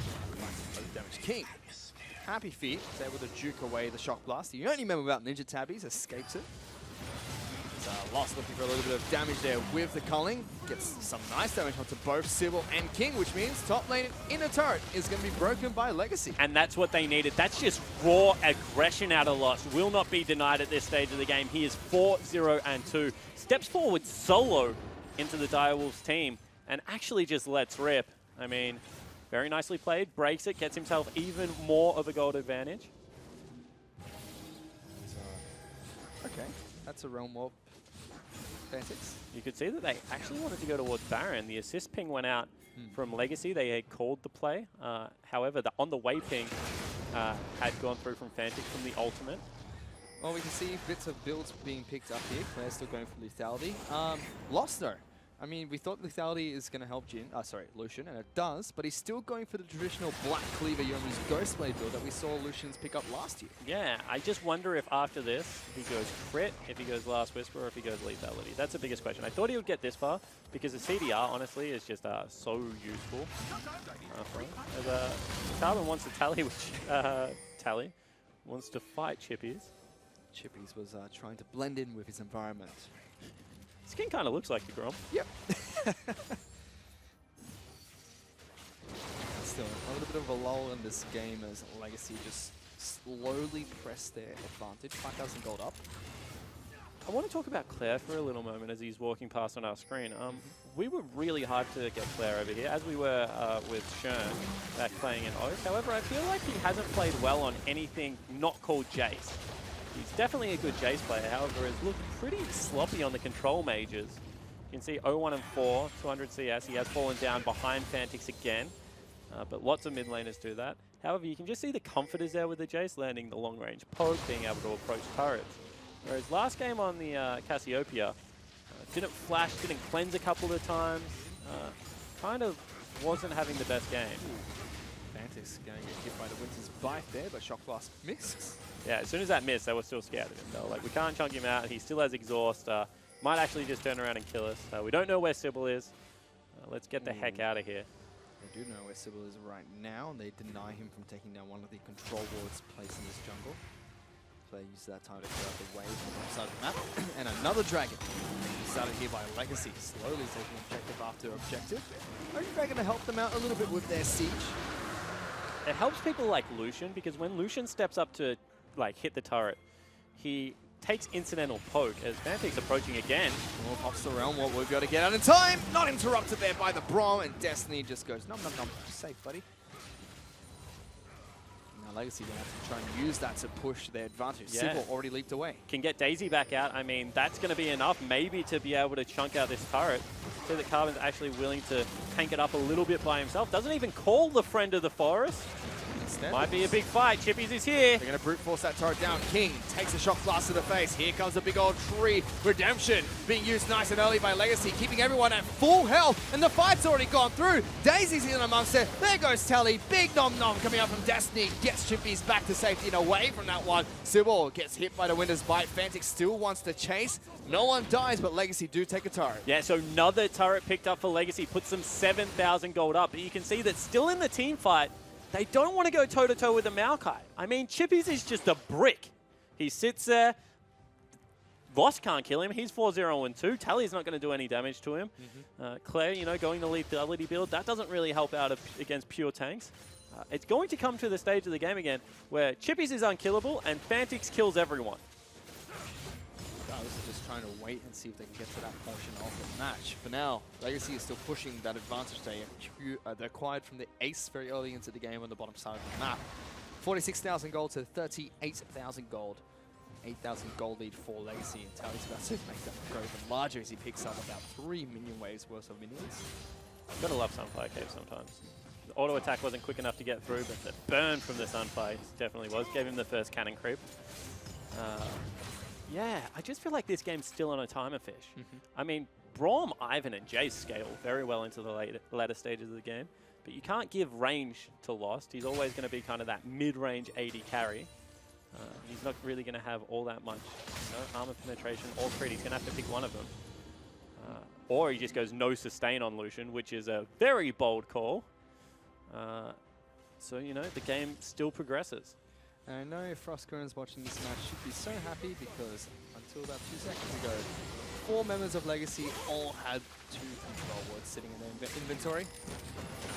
Damage King. Happy Feet is able to juke away the Shock Blast. The only member about Ninja Tabbies escapes it. Lost looking for a little bit of damage there with the culling. Gets some nice damage onto both Sybil and King, which means top lane inner turret is going to be broken by Legacy. And that's what they needed. That's just raw aggression out of Lost. Will not be denied at this stage of the game. He is 4-0-2. Steps forward solo into the Direwolves team and actually just lets rip. I mean, very nicely played. Breaks it, gets himself even more of a gold advantage. Okay, that's a Realm Warp. Fantix. You could see that they actually wanted to go towards Baron. The assist ping went out from Legacy. They had called the play. However, the on the way ping had gone through from Fantix from the ultimate. Well, we can see bits of builds being picked up here. Claire's still going for lethality. Lost though. I mean, we thought lethality is going to help Lucian, and it does, but he's still going for the traditional Black Cleaver Youmuu's Ghostblade build that we saw Lucian's pick up last year. Yeah, I just wonder if after this, he goes crit, if he goes Last Whisper, or if he goes lethality. That's the biggest question. I thought he would get this far, because the CDR, honestly, is just so useful. As Carbon wants to tally, which Tally wants to fight Chippies. Chippies was trying to blend in with his environment. Skin kind of looks like the Grom. Yep. Still, a little bit of a lull in this game as Legacy just slowly press their advantage. 5,000 gold up. I want to talk about Claire for a little moment as he's walking past on our screen. We were really hard to get Claire over here, as we were with Shern back playing in Oak. However, I feel like he hasn't played well on anything not called Jace. He's definitely a good Jace player, however, has looked pretty sloppy on the control mages. You can see 0-1 and 4, 200 CS. He has fallen down behind Fantix again, but lots of mid laners do that. However, you can just see the comfort is there with the Jace, landing the long-range poke, being able to approach turrets. Whereas last game on the Cassiopeia, didn't flash, didn't cleanse a couple of times, kind of wasn't having the best game. Fantix going to get hit by the Winter's Bite there, but Shock Blast missed. Yeah, as soon as that missed, they were still scared of him. They were like, we can't chunk him out. He still has exhaust. Might actually just turn around and kill us. We don't know where Sybil is. Let's get the heck out of here. They do know where Sybil is right now. They deny him from taking down one of the control wards placed in this jungle. So they use that time to clear out the wave from the side of the map. And another dragon. Started here by Legacy, slowly taking objective after objective. I think they're going to help them out a little bit with their siege. It helps people like Lucian, because when Lucian steps up to hit the turret, he takes incidental poke as Fantix approaching again. Well, pops the Realm Warp, we'll be able to get out in time. Not interrupted there by the Braum, and Destiny just goes, nom nom nom, safe buddy. Now Legacy going to have to try and use that to push their advantage. Yeah. Sybil already leaped away. Can get Daisy back out. I mean, that's going to be enough maybe to be able to chunk out this turret. See that Carbon's actually willing to tank it up a little bit by himself. Doesn't even call the Friend of the Forest. instead. Might be a big fight. Chippies is here. They're going to brute force that turret down. King takes a shock blast to the face. Here comes a big old tree. Redemption being used nice and early by Legacy, keeping everyone at full health. And the fight's already gone through. Daisy's in amongst it. There goes Tally. Big nom nom coming out from Destiny. Gets Chippies back to safety and away from that one. Sybil gets hit by the Winter's Bite. Fantix still wants to chase. No one dies, but Legacy do take a turret. Yeah, so another turret picked up for Legacy, puts them 7,000 gold up. But you can see that still in the team fight, they don't want to go toe-to-toe with the Maokai. I mean, Chippies is just a brick. He sits there. Voss can't kill him. He's 4-0-2. Tally's not going to do any damage to him. Claire, you know, going the lethality build, that doesn't really help out against pure tanks. It's going to come to the stage of the game again where Chippies is unkillable and Fantix kills everyone. Guys are just trying to wait and see if they can get to that portion of the match. For now, Legacy is still pushing that advantage they acquired from the Ace very early into the game on the bottom side of the map. 46,000 gold to 38,000 gold. 8,000 gold lead for Legacy, and Tally's about to make that go even larger as he picks up about 3 minion waves worth of minions. Gotta love Sunfire Cave sometimes. The auto attack wasn't quick enough to get through, but the burn from the Sunfire definitely was. Gave him the first cannon creep. Yeah, I just feel like this game's still on a timer fish. I mean, Braum, Ivan, and Jace scale very well into the later stages of the game, but you can't give range to Lost. He's always going to be kind of that mid-range AD carry. He's not really going to have all that much, you know, armor penetration or crit. He's going to have to pick one of them. Or he just goes no sustain on Lucian, which is a very bold call. So, you know, the game still progresses. And I know Frostgurn's watching this match should be so happy because until about 2 seconds ago, 4 members of Legacy all had 2 control wards sitting in their inventory.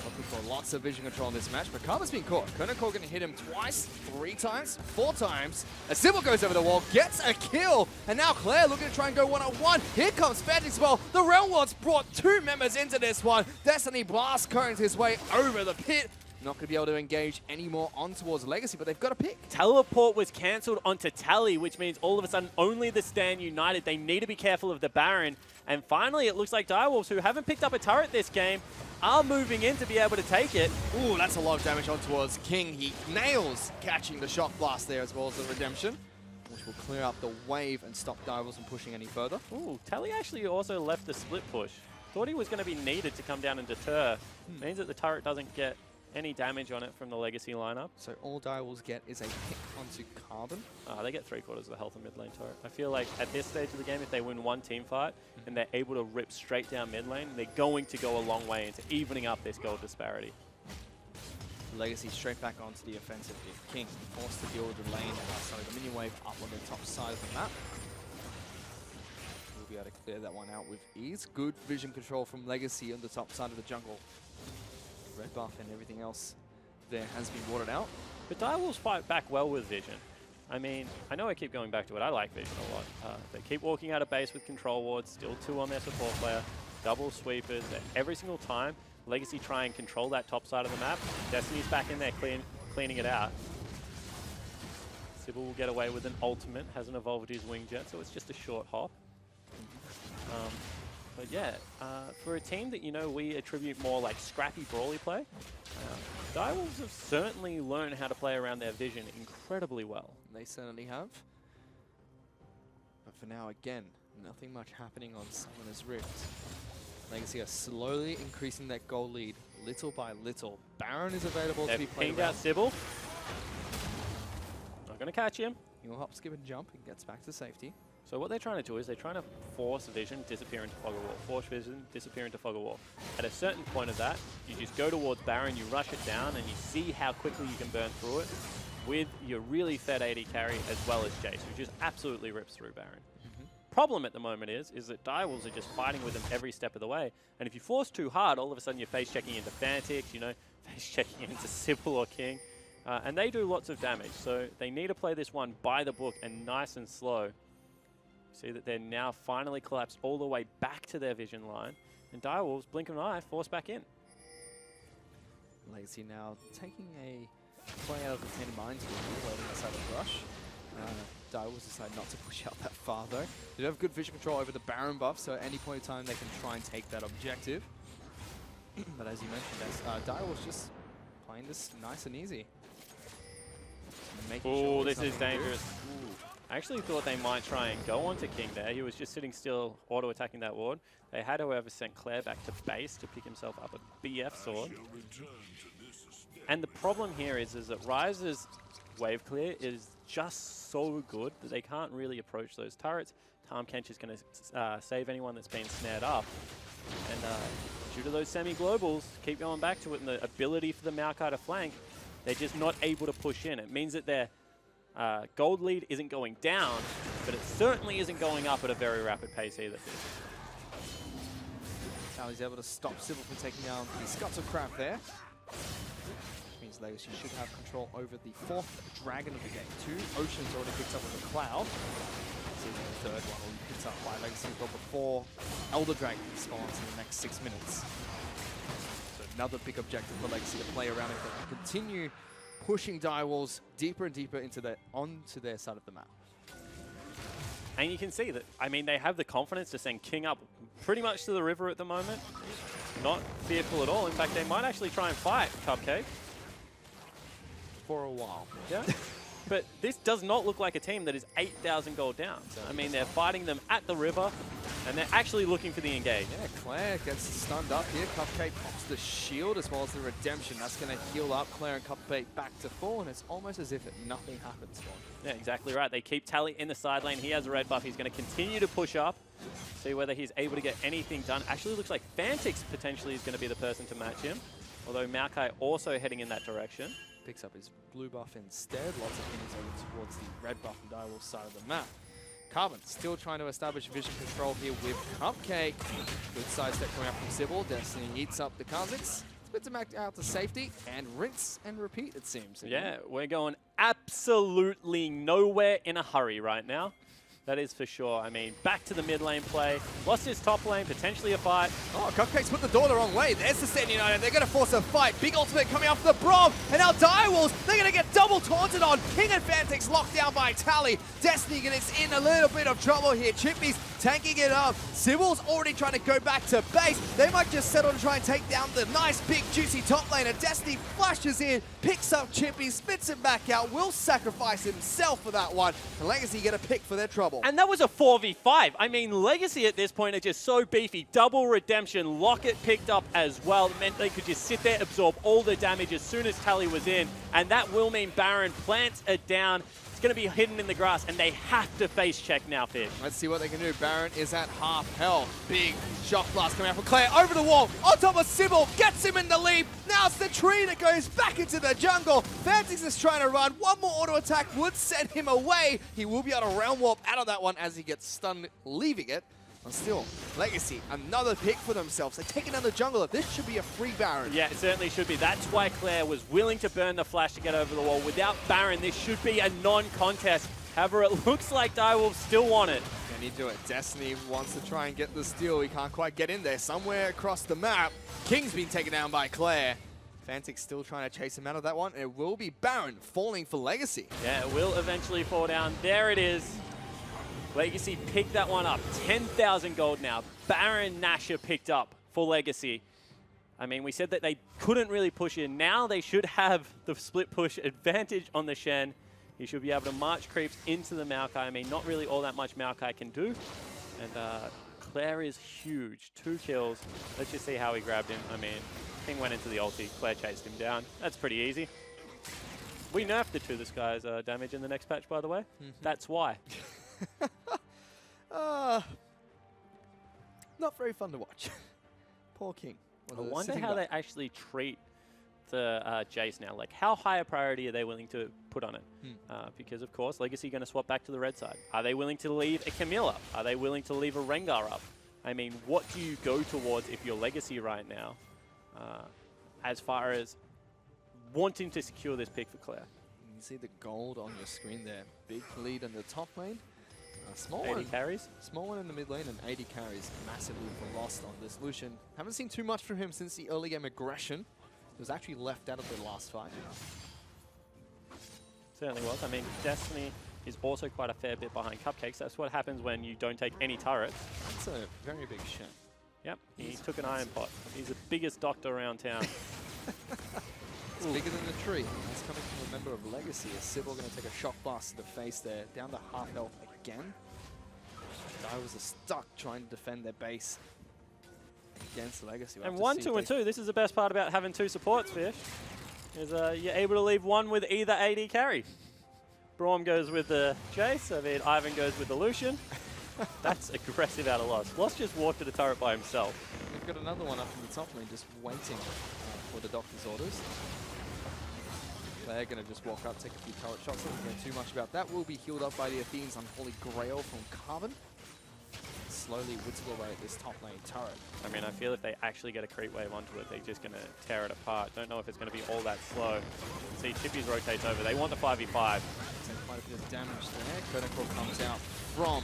Looking for lots of vision control in this match, but Karma's been caught. Konako gonna hit him twice, 3 times, 4 times. A Sybil goes over the wall, gets a kill, and now Claire looking to try and go one-on-one. Here comes Fantix as well. The Realm Lords brought 2 members into this one. Destiny Blast currents his way over the pit. Not going to be able to engage anymore on towards Legacy, but they've got a pick. Teleport was cancelled onto Tally, which means all of a sudden only the Stand United. They need to be careful of the Baron. And finally, it looks like Direwolves, who haven't picked up a turret this game, are moving in to be able to take it. Ooh, that's a lot of damage on towards King. He nails catching the Shock Blast there as well as the Redemption, which will clear up the wave and stop Direwolves from pushing any further. Ooh, Tally actually also left the split push. Thought he was going to be needed to come down and deter. Means that the turret doesn't get any damage on it from the Legacy lineup. So all Direwolves get is a pick onto Carbon. They get 3/4 of the health of mid lane turret. I feel like at this stage of the game, if they win one team fight and they're able to rip straight down mid lane, they're going to go a long way into evening up this gold disparity. Legacy straight back onto the offensive. If King forced to deal with the lane, sorry, the minion wave up on the top side of the map. We'll be able to clear that one out with ease. Good vision control from Legacy on the top side of the jungle. Red buff and everything else there has been watered out. But Direwolves fight back well with vision. I mean, I know I keep going back to it. I like vision a lot. They keep walking out of base with control wards, still 2 on their support player, double sweepers. Every single time, Legacy try and control that top side of the map. Destiny's back in there cleaning it out. Sybil will get away with an ultimate, hasn't evolved his wing jet, so it's just a short hop. But yeah, for a team that, you know, we attribute more like scrappy brawly play, Direwolves have certainly learned how to play around their vision incredibly well. They certainly have. But for now, again, nothing much happening on Summoner's Rift. Legacy are slowly increasing that goal lead, little by little. Baron is available to be played pinged out Sybil. Not going to catch him. He'll hop, skip, and jump and gets back to safety. So what they're trying to do is they're trying to force vision, disappear into fog of war. Force vision, disappear into fog of war. At a certain point of that, you just go towards Baron, you rush it down, and you see how quickly you can burn through it with your really fed AD carry as well as Jace, who just absolutely rips through Baron. Problem at the moment is that Direwolves are just fighting with them every step of the way. And if you force too hard, all of a sudden you're face checking into Fantix, you know, face checking into Sybil or King. And they do lots of damage. So they need to play this one by the book and nice and slow. See that they're now finally collapsed all the way back to their vision line. And Direwolves, blink of an eye, force back in. Legacy now taking a play out of the 10 mines, loading us out of rush. Direwolves decide not to push out that far though. They do have good vision control over the Baron buff, so at any point in time they can try and take that objective. But as you mentioned, Direwolves just playing this nice and easy. making sure Oh, there's this is nothing to do. dangerous. I actually thought they might try and go onto King there. He was just sitting still, auto-attacking that ward. They had, however, sent Claire back to base to pick himself up a BF sword. And the problem here is that Ryze's wave clear is just so good that they can't really approach those turrets. Tahm Kench is going to save anyone that's been snared up. And due to those semi-globals, keep going back to it, and the ability for the Maokai to flank, they're just not able to push in. It means that their gold lead isn't going down, but it certainly isn't going up at a very rapid pace either. Tally's able to stop Sybil from taking down the Scuttlecraft there. Which means Legacy should have control over the 4th dragon of the game. 2 Oceans already picked up with the Cloud. See the 3rd one will be picked up by Legacy as well before Elder Dragon spawns in the next 6 minutes. So another big objective for Legacy to play around if they can continue pushing Direwolves deeper and deeper onto their side of the map. And you can see that, I mean, they have the confidence to send King up pretty much to the river at the moment. Not fearful at all. In fact, they might actually try and fight Cupcake. For a while. Yeah. But this does not look like a team that is 8,000 gold down. I mean, they're fighting them at the river, and they're actually looking for the engage. Yeah, Claire gets stunned up here. Cupcake pops the shield as well as the redemption. That's going to heal up Claire and Cupcake back to full, and it's almost as if nothing happens for him. Yeah, exactly right. They keep Tally in the side lane. He has a red buff. He's going to continue to push up, see whether he's able to get anything done. Actually looks like Fantix potentially is going to be the person to match him, although Maokai also heading in that direction. Picks up his blue buff instead. Lots of things over towards the red buff and Direwolf side of the map. Carbon still trying to establish vision control here with Cupcake. Good side step coming up from Sybil. Destiny eats up the Kha'Zix. Spits him back out to safety and rinse and repeat, it seems. Yeah, we're going absolutely nowhere in a hurry right now. That is for sure. I mean, back to the mid lane play. Lost his top lane, potentially a fight. Oh, Cupcake's put the door the wrong way. There's the Stand United. They're going to force a fight. Big ultimate coming off the Braum. And now Direwolves, they're going to get double taunted on. King and Fantix locked down by Tally. Destiny gets in a little bit of trouble here. Chippy's tanking it up. Sybil's already trying to go back to base. They might just settle to try and take down the nice, big, juicy top lane. And Destiny flashes in, picks up Chippy, spits him back out, will sacrifice himself for that one. And Legacy get a pick for their trouble. And that was a 4v5. I mean, Legacy at this point are just so beefy. Double redemption. Locket picked up as well. It meant they could just sit there, absorb all the damage as soon as Tally was in. And that will mean Baron plants it down. It's going to be hidden in the grass, and they have to face check now, Fish. Let's see what they can do. Baron is at half health. Big shock blast coming out from Claire. Over the wall. On top of Sybil. Gets him in the lead. Now it's the tree that goes back into the jungle. Fantix is trying to run. One more auto attack would send him away. He will be able to round warp out of that one as he gets stunned, leaving it. And still, Legacy, another pick for themselves. They take another jungler. This should be a free Baron. Yeah, it certainly should be. That's why Claire was willing to burn the flash to get over the wall. Without Baron, this should be a non-contest. However, it looks like Direwolves still want it. Can he do it? Destiny wants to try and get the steal. He can't quite get in there. Somewhere across the map, King's been taken down by Claire. Fantix still trying to chase him out of that one. And it will be Baron falling for Legacy. Yeah, it will eventually fall down. There it is. Legacy picked that one up. 10,000 gold now. Baron Nashor picked up for Legacy. I mean, we said that they couldn't really push in. Now they should have the split push advantage on the Shen. He should be able to march creeps into the Maokai. I mean, not really all that much Maokai can do. And Claire is huge. 2 kills. Let's just see how he grabbed him. I mean, King went into the ulti. Claire chased him down. That's pretty easy. We nerfed it to this guy's damage in the next patch, by the way. That's why. Not very fun to watch. Poor King. I wonder how they actually treat the Jace now. Like, how high a priority are they willing to put on it? Because, of course, Legacy going to swap back to the red side. Are they willing to leave a Camille up? Are they willing to leave a Rengar up? I mean, what do you go towards if you're Legacy right now as far as wanting to secure this pick for Claire? You can see the gold on your screen there. Big lead in the top lane. Small 80 one. carries. Small one in the mid lane and 80 carries massively for Lost on this Lucian. Haven't seen too much from him since the early game aggression. He was actually left out of the last fight. Certainly was. I mean, Destiny is also quite a fair bit behind Cupcakes. That's what happens when you don't take any turrets. That's a very big shame. Yep, he took an iron pot. He's the biggest doctor around town. It's bigger than the tree. That's coming from a member of Legacy. Is Sybil going to take a shock blast to the face there? Down to half health again. Divers are stuck trying to defend their base against Legacy. We'll And have to 1, see 2, if and they- 2. This is the best part about having 2 supports, Fish. Is you're able to leave one with either AD carry. Braum goes with the Jace. I mean, Ivan goes with the Lucian. That's aggressive out of loss. Loss just walked to the turret by himself. We've got another one up in the top lane just waiting for the doctor's orders. They're going to just walk up, take a few turret shots. Don't care too much about that. Will be healed up by the Athene's Unholy Grail from Carbon. Slowly whittle away at this top lane turret. I mean, I feel if they actually get a creep wave onto it, they're just going to tear it apart. Don't know if it's going to be all that slow. See, Chippy's rotates over. They want the 5v5. Take quite a bit of damage there. Curtain Call comes out from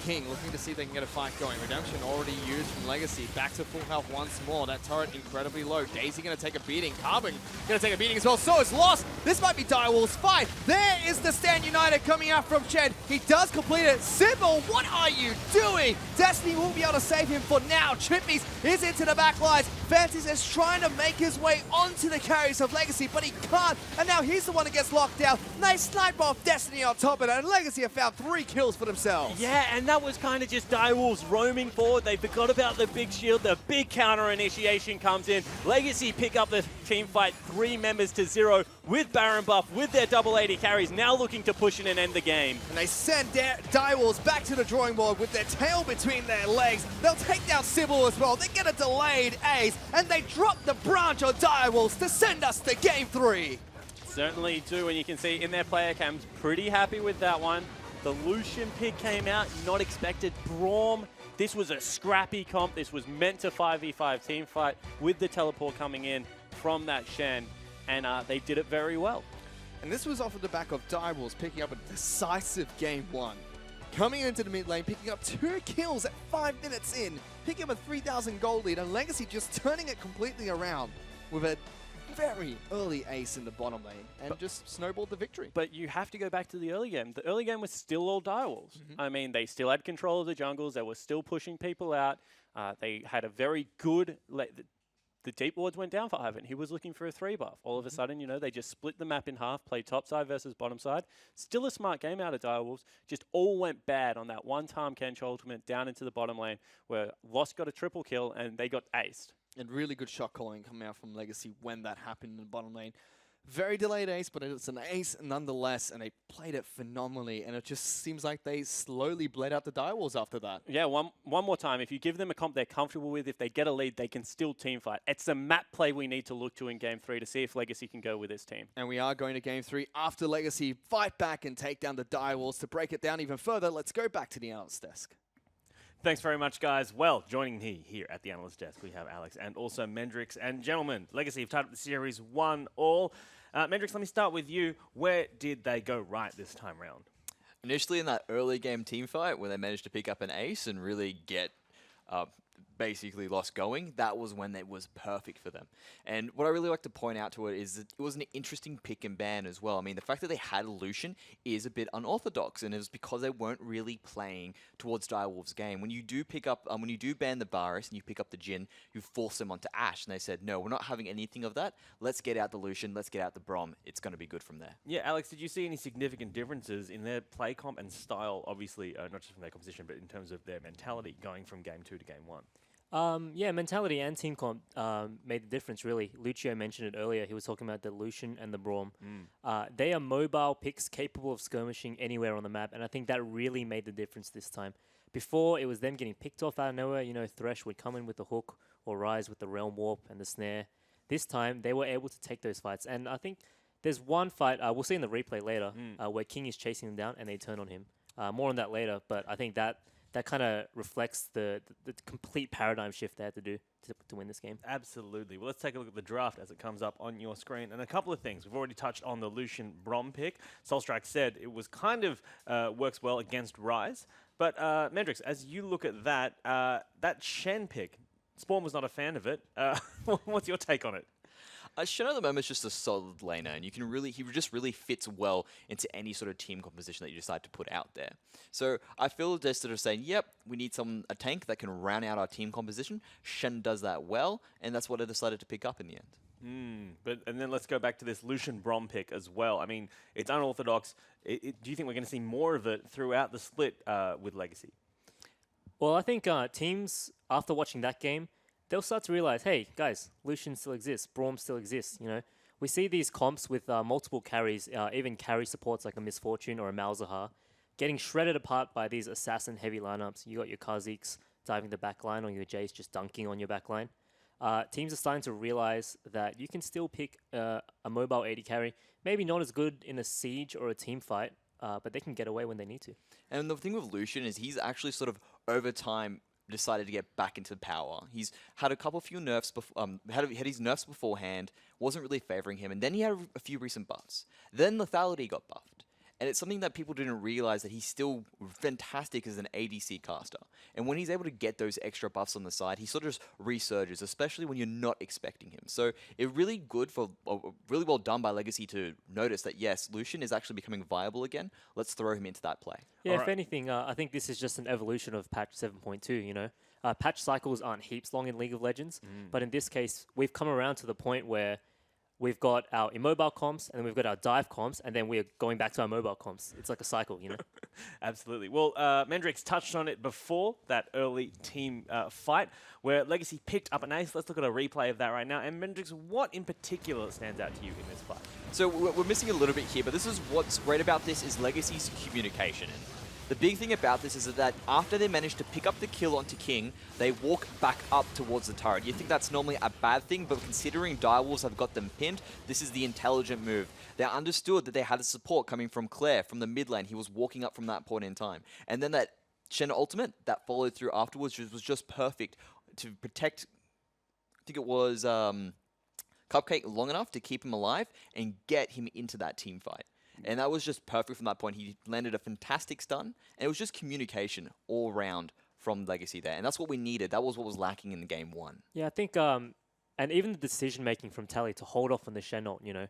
King, looking to see if they can get a fight going. Redemption already used from Legacy. Back to full health once more. That turret incredibly low. Daisy going to take a beating. Carbon going to take a beating as well. So is Lost. This might be Direwolf's fight. There is the Stand United coming out from Shed. He does complete it. Sybil, what are you doing? Destiny will be able to save him for now. Chippies is into the back lines. Fancies is trying to make his way onto the carries of Legacy, but he can't. And now he's the one that gets locked down. Nice sniper off Destiny on top of it. And Legacy have found 3 kills for themselves. Yeah, and that was kind of just Direwolves roaming forward. They forgot about the big shield. The big counter initiation comes in. Legacy pick up the team fight 3 members to 0 with Baron buff, with their double 80 carries, now looking to push in and end the game. And they send Direwolves back to the drawing board with their tail between their legs. They'll take down Sybil as well. They get a delayed ace, and they drop the branch on Direwolves to send us to game 3. Certainly do, and you can see in their player cams, pretty happy with that one. The Lucian pick came out, not expected. Braum, this was a scrappy comp. This was meant to 5v5 team fight with the teleport coming in from that Shen, and they did it very well. And this was off of the back of Direwolves picking up a decisive game 1. Coming into the mid lane, picking up 2 kills at 5 minutes in, picking up a 3,000 gold lead, and Legacy just turning it completely around with a very early ace in the bottom lane and just snowballed the victory. But you have to go back to the early game. The early game was still all Direwolves. I mean, they still had control of the jungles. They were still pushing people out. They had a very good... The deep wards went down for Ivan. He was looking for a 3 buff. All of a sudden, you know, they just split the map in half, played top side versus bottom side. Still a smart game out of Direwolves. Just all went bad on that one time Kench ultimate down into the bottom lane where Lost got a triple kill and they got aced. And really good shot calling coming out from Legacy when that happened in the bottom lane. Very delayed ace, but it's an ace nonetheless, and they played it phenomenally, and it just seems like they slowly bled out the Direwolves after that. Yeah, one more time. If you give them a comp they're comfortable with, if they get a lead, they can still team fight. It's the map play we need to look to in Game 3 to see if Legacy can go with this team. And we are going to Game 3 after Legacy fight back and take down the Direwolves. To break it down even further, let's go back to the analyst desk. Thanks very much, guys. Well, joining me here at the analyst desk, we have Alex and also Mendrix. And gentlemen, Legacy have tied up the series 1-1. Mendrix, let me start with you. Where did they go right this time round? Initially in that early game team fight where they managed to pick up an ace and really get basically Lost going, that was when it was perfect for them. And what I really like to point out to it is that it was an interesting pick and ban as well. I mean, the fact that they had Lucian is a bit unorthodox, and it was because they weren't really playing towards Direwolves' game. When you do pick up, when you do ban the Varus and you pick up the Jhin, you force them onto Ashe, and they said, no, we're not having anything of that. Let's get out the Lucian, let's get out the Braum. It's going to be good from there. Yeah, Alex, did you see any significant differences in their play comp and style, obviously, not just from their composition, but in terms of their mentality going from Game 2 to Game 1? Yeah, mentality and team comp made the difference, really. Lucio mentioned it earlier. He was talking about the Lucian and the Braum. They are mobile picks capable of skirmishing anywhere on the map, and I think that really made the difference this time. Before, it was them getting picked off out of nowhere. You know, Thresh would come in with the hook or Rise with the Realm Warp and the Snare. This time, they were able to take those fights, and I think there's one fight, we'll see in the replay later, where King is chasing them down and they turn on him. More on that later, but I think that kind of reflects the complete paradigm shift they had to do to win this game. Absolutely. Well, let's take a look at the draft as it comes up on your screen. And a couple of things. We've already touched on the Lucian Braum pick. Soulstrike said it was kind of works well against Rise. But Mendrix, as you look at that, that Shen pick, Spawn was not a fan of it. What's your take on it? Shen at the moment is just a solid laner, and he just really fits well into any sort of team composition that you decide to put out there. So I feel they're sort of saying, yep, we need a tank that can round out our team composition. Shen does that well, and that's what I decided to pick up in the end. And then let's go back to this Lucian Brom pick as well. I mean, it's unorthodox. Do you think we're going to see more of it throughout the split with Legacy? Well, I think teams, after watching that game, they'll start to realize, hey, guys, Lucian still exists, Braum still exists, you know. We see these comps with multiple carries, even carry supports like a Misfortune or a Malzahar, getting shredded apart by these assassin-heavy lineups. You got your Kha'Zix diving the back line or your Jace just dunking on your back line. Teams are starting to realize that you can still pick a mobile 80 carry, maybe not as good in a siege or a team fight, but they can get away when they need to. And the thing with Lucian is he's actually sort of, over time, decided to get back into power. He's had a few nerfs, had his nerfs beforehand, wasn't really favoring him, and then he had a few recent buffs. Then lethality got buffed. And it's something that people didn't realize, that he's still fantastic as an ADC caster. And when he's able to get those extra buffs on the side, he sort of just resurges, especially when you're not expecting him. So it's really good really well done by Legacy to notice that, yes, Lucian is actually becoming viable again. Let's throw him into that play. Yeah, if anything, I think this is just an evolution of patch 7.2, you know. Patch cycles aren't heaps long in League of Legends, but in this case, we've come around to the point where we've got our immobile comps, and then we've got our dive comps, and then we're going back to our mobile comps. It's like a cycle, you know? Absolutely. Well, Mendrix touched on it before, that early team fight, where Legacy picked up an ace. Let's look at a replay of that right now. And Mendrix, what in particular stands out to you in this fight? So we're missing a little bit here, but this is what's great about this is Legacy's communication. The big thing about this is that after they manage to pick up the kill onto King, they walk back up towards the turret. You think that's normally a bad thing, but considering Direwolves have got them pinned, this is the intelligent move. They understood that they had the support coming from Claire, from the mid lane. He was walking up from that point in time. And then that Shen ultimate that followed through afterwards was just perfect to protect, I think it was Cupcake, long enough to keep him alive and get him into that team fight. And that was just perfect from that point. He landed a fantastic stun, and it was just communication all round from Legacy there. And that's what we needed. That was what was lacking in game one. Yeah, I think, and even the decision-making from Tally to hold off on the Shen ult, you know.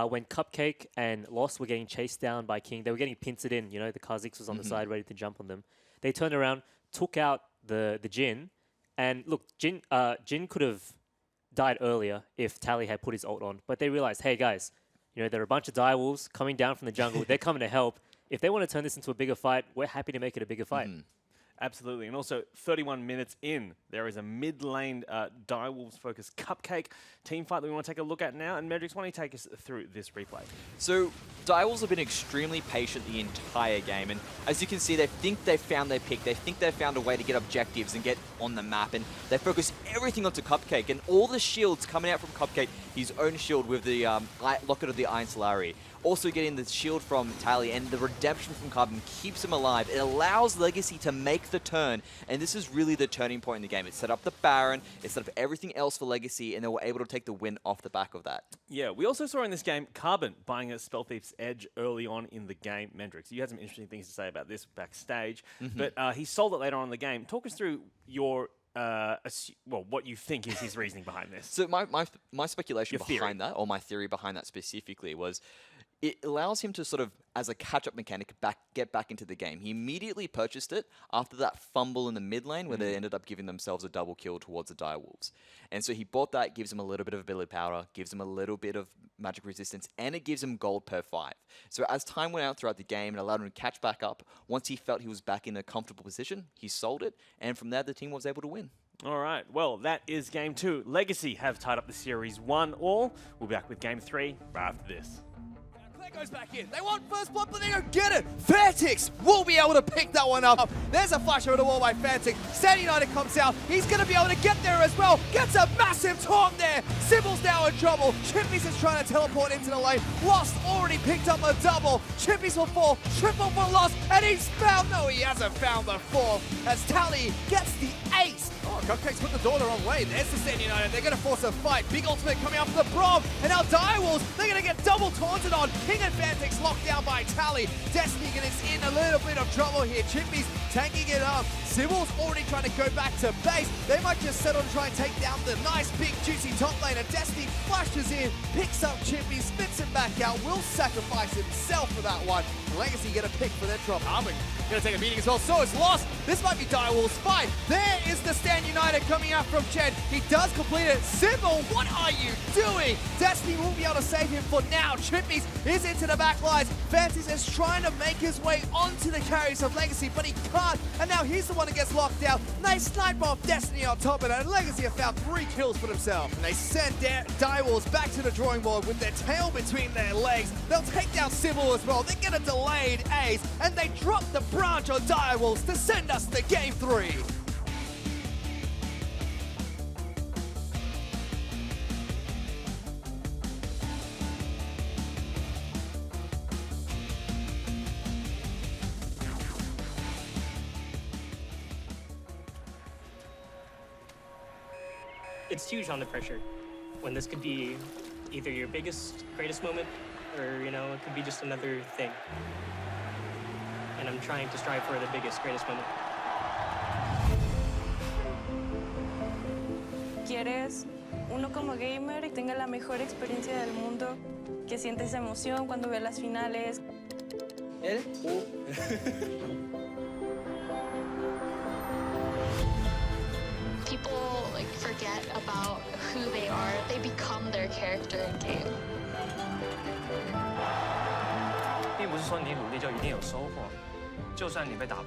When Cupcake and Lost were getting chased down by King, they were getting pincered in, you know, the Kha'Zix was on the side ready to jump on them. They turned around, took out the Jhin, and look, Jhin could have died earlier if Tally had put his ult on, but they realized, hey guys, you know, there are a bunch of direwolves coming down from the jungle. They're coming to help. If they want to turn this into a bigger fight, we're happy to make it a bigger fight. Absolutely. And also, 31 minutes in, there is a mid-lane Direwolves-focused Cupcake team fight that we want to take a look at now. And Medrix, why don't you take us through this replay? So, Direwolves have been extremely patient the entire game. And as you can see, they think they've found their pick. They think they've found a way to get objectives and get on the map. And they focus everything onto Cupcake. And all the shields coming out from Cupcake, his own shield with the Locket of the Iron Solari. Also getting the shield from Tally, and the redemption from Carbon keeps him alive. It allows Legacy to make the turn, and this is really the turning point in the game. It set up the Baron, it set up everything else for Legacy, and they were able to take the win off the back of that. Yeah, we also saw in this game Carbon buying a Spell Thief's Edge early on in the game. Mendrix, you had some interesting things to say about this backstage, but he sold it later on in the game. Talk us through your what you think is his reasoning behind this. So my speculation behind that, or my theory behind that specifically, was it allows him to sort of, as a catch-up mechanic, get back into the game. He immediately purchased it after that fumble in the mid lane where they ended up giving themselves a double kill towards the Direwolves. And so he bought that, gives him a little bit of ability power, gives him a little bit of magic resistance, and it gives him gold per 5. So as time went out throughout the game, it allowed him to catch back up. Once he felt he was back in a comfortable position, he sold it, and from there the team was able to win. All right, well, that is game 2. Legacy have tied up the series 1-1. We'll be back with game 3 right after this. Claire goes back in. They want first blood, but they don't get it. Fantix will be able to pick that one up. There's a flash over the wall by Fantix. Stand United comes out. He's going to be able to get there as well. Gets a massive taunt there. Symbol's now in trouble. Chimpies is trying to teleport into the lane. Lost already picked up a double. Chimpies will fall. Triple for Lost. And he's found. No, he hasn't found the 4. As Tally gets the ace. Oh, Cupcake's put the door the wrong way. There's the Stand United. They're going to force a fight. Big ultimate coming out from the Braum. And now Direwolves, they're going to get double taunted on. King and Fantix locked down by Tally. Destiny is in a little bit of trouble here. Chimpies tanking it up. Sybil's already trying to go back to base. They might just settle to try and take down the nice, big, juicy top laner. Destiny flashes in, picks up Chippy, spits it back out, will sacrifice himself for that one. Legacy get a pick for their drop. Carbon gonna take a beating as well, so it's lost. This might be Direwolf's fight. There is the Stand United coming out from Chen. He does complete it. Sybil, what are you doing? Destiny won't be able to save him for now. Chippies is into the back lines. Fancies is trying to make his way onto the carries of Legacy, but he can't. And now he's the one that gets locked out. Nice sniper off Destiny on top of it. And Legacy have found 3 kills for themselves. And they send Direwolves back to the drawing board with their tail between their legs. They'll take down Sybil as well. They get a delayed ace, and they drop the branch on Direwolves to send us to game 3. It's huge under pressure when this could be either your biggest, greatest moment, or, you know, it could be just another thing. And I'm trying to strive for the biggest, greatest moment. ¿Quieres uno como gamer y tenga la mejor experiencia del mundo? Que sientes emoción cuando ve las finales. ¿Él? People forget about who they are. They become their character in game. 并不是说你努力就一定有收获，就算你被打败。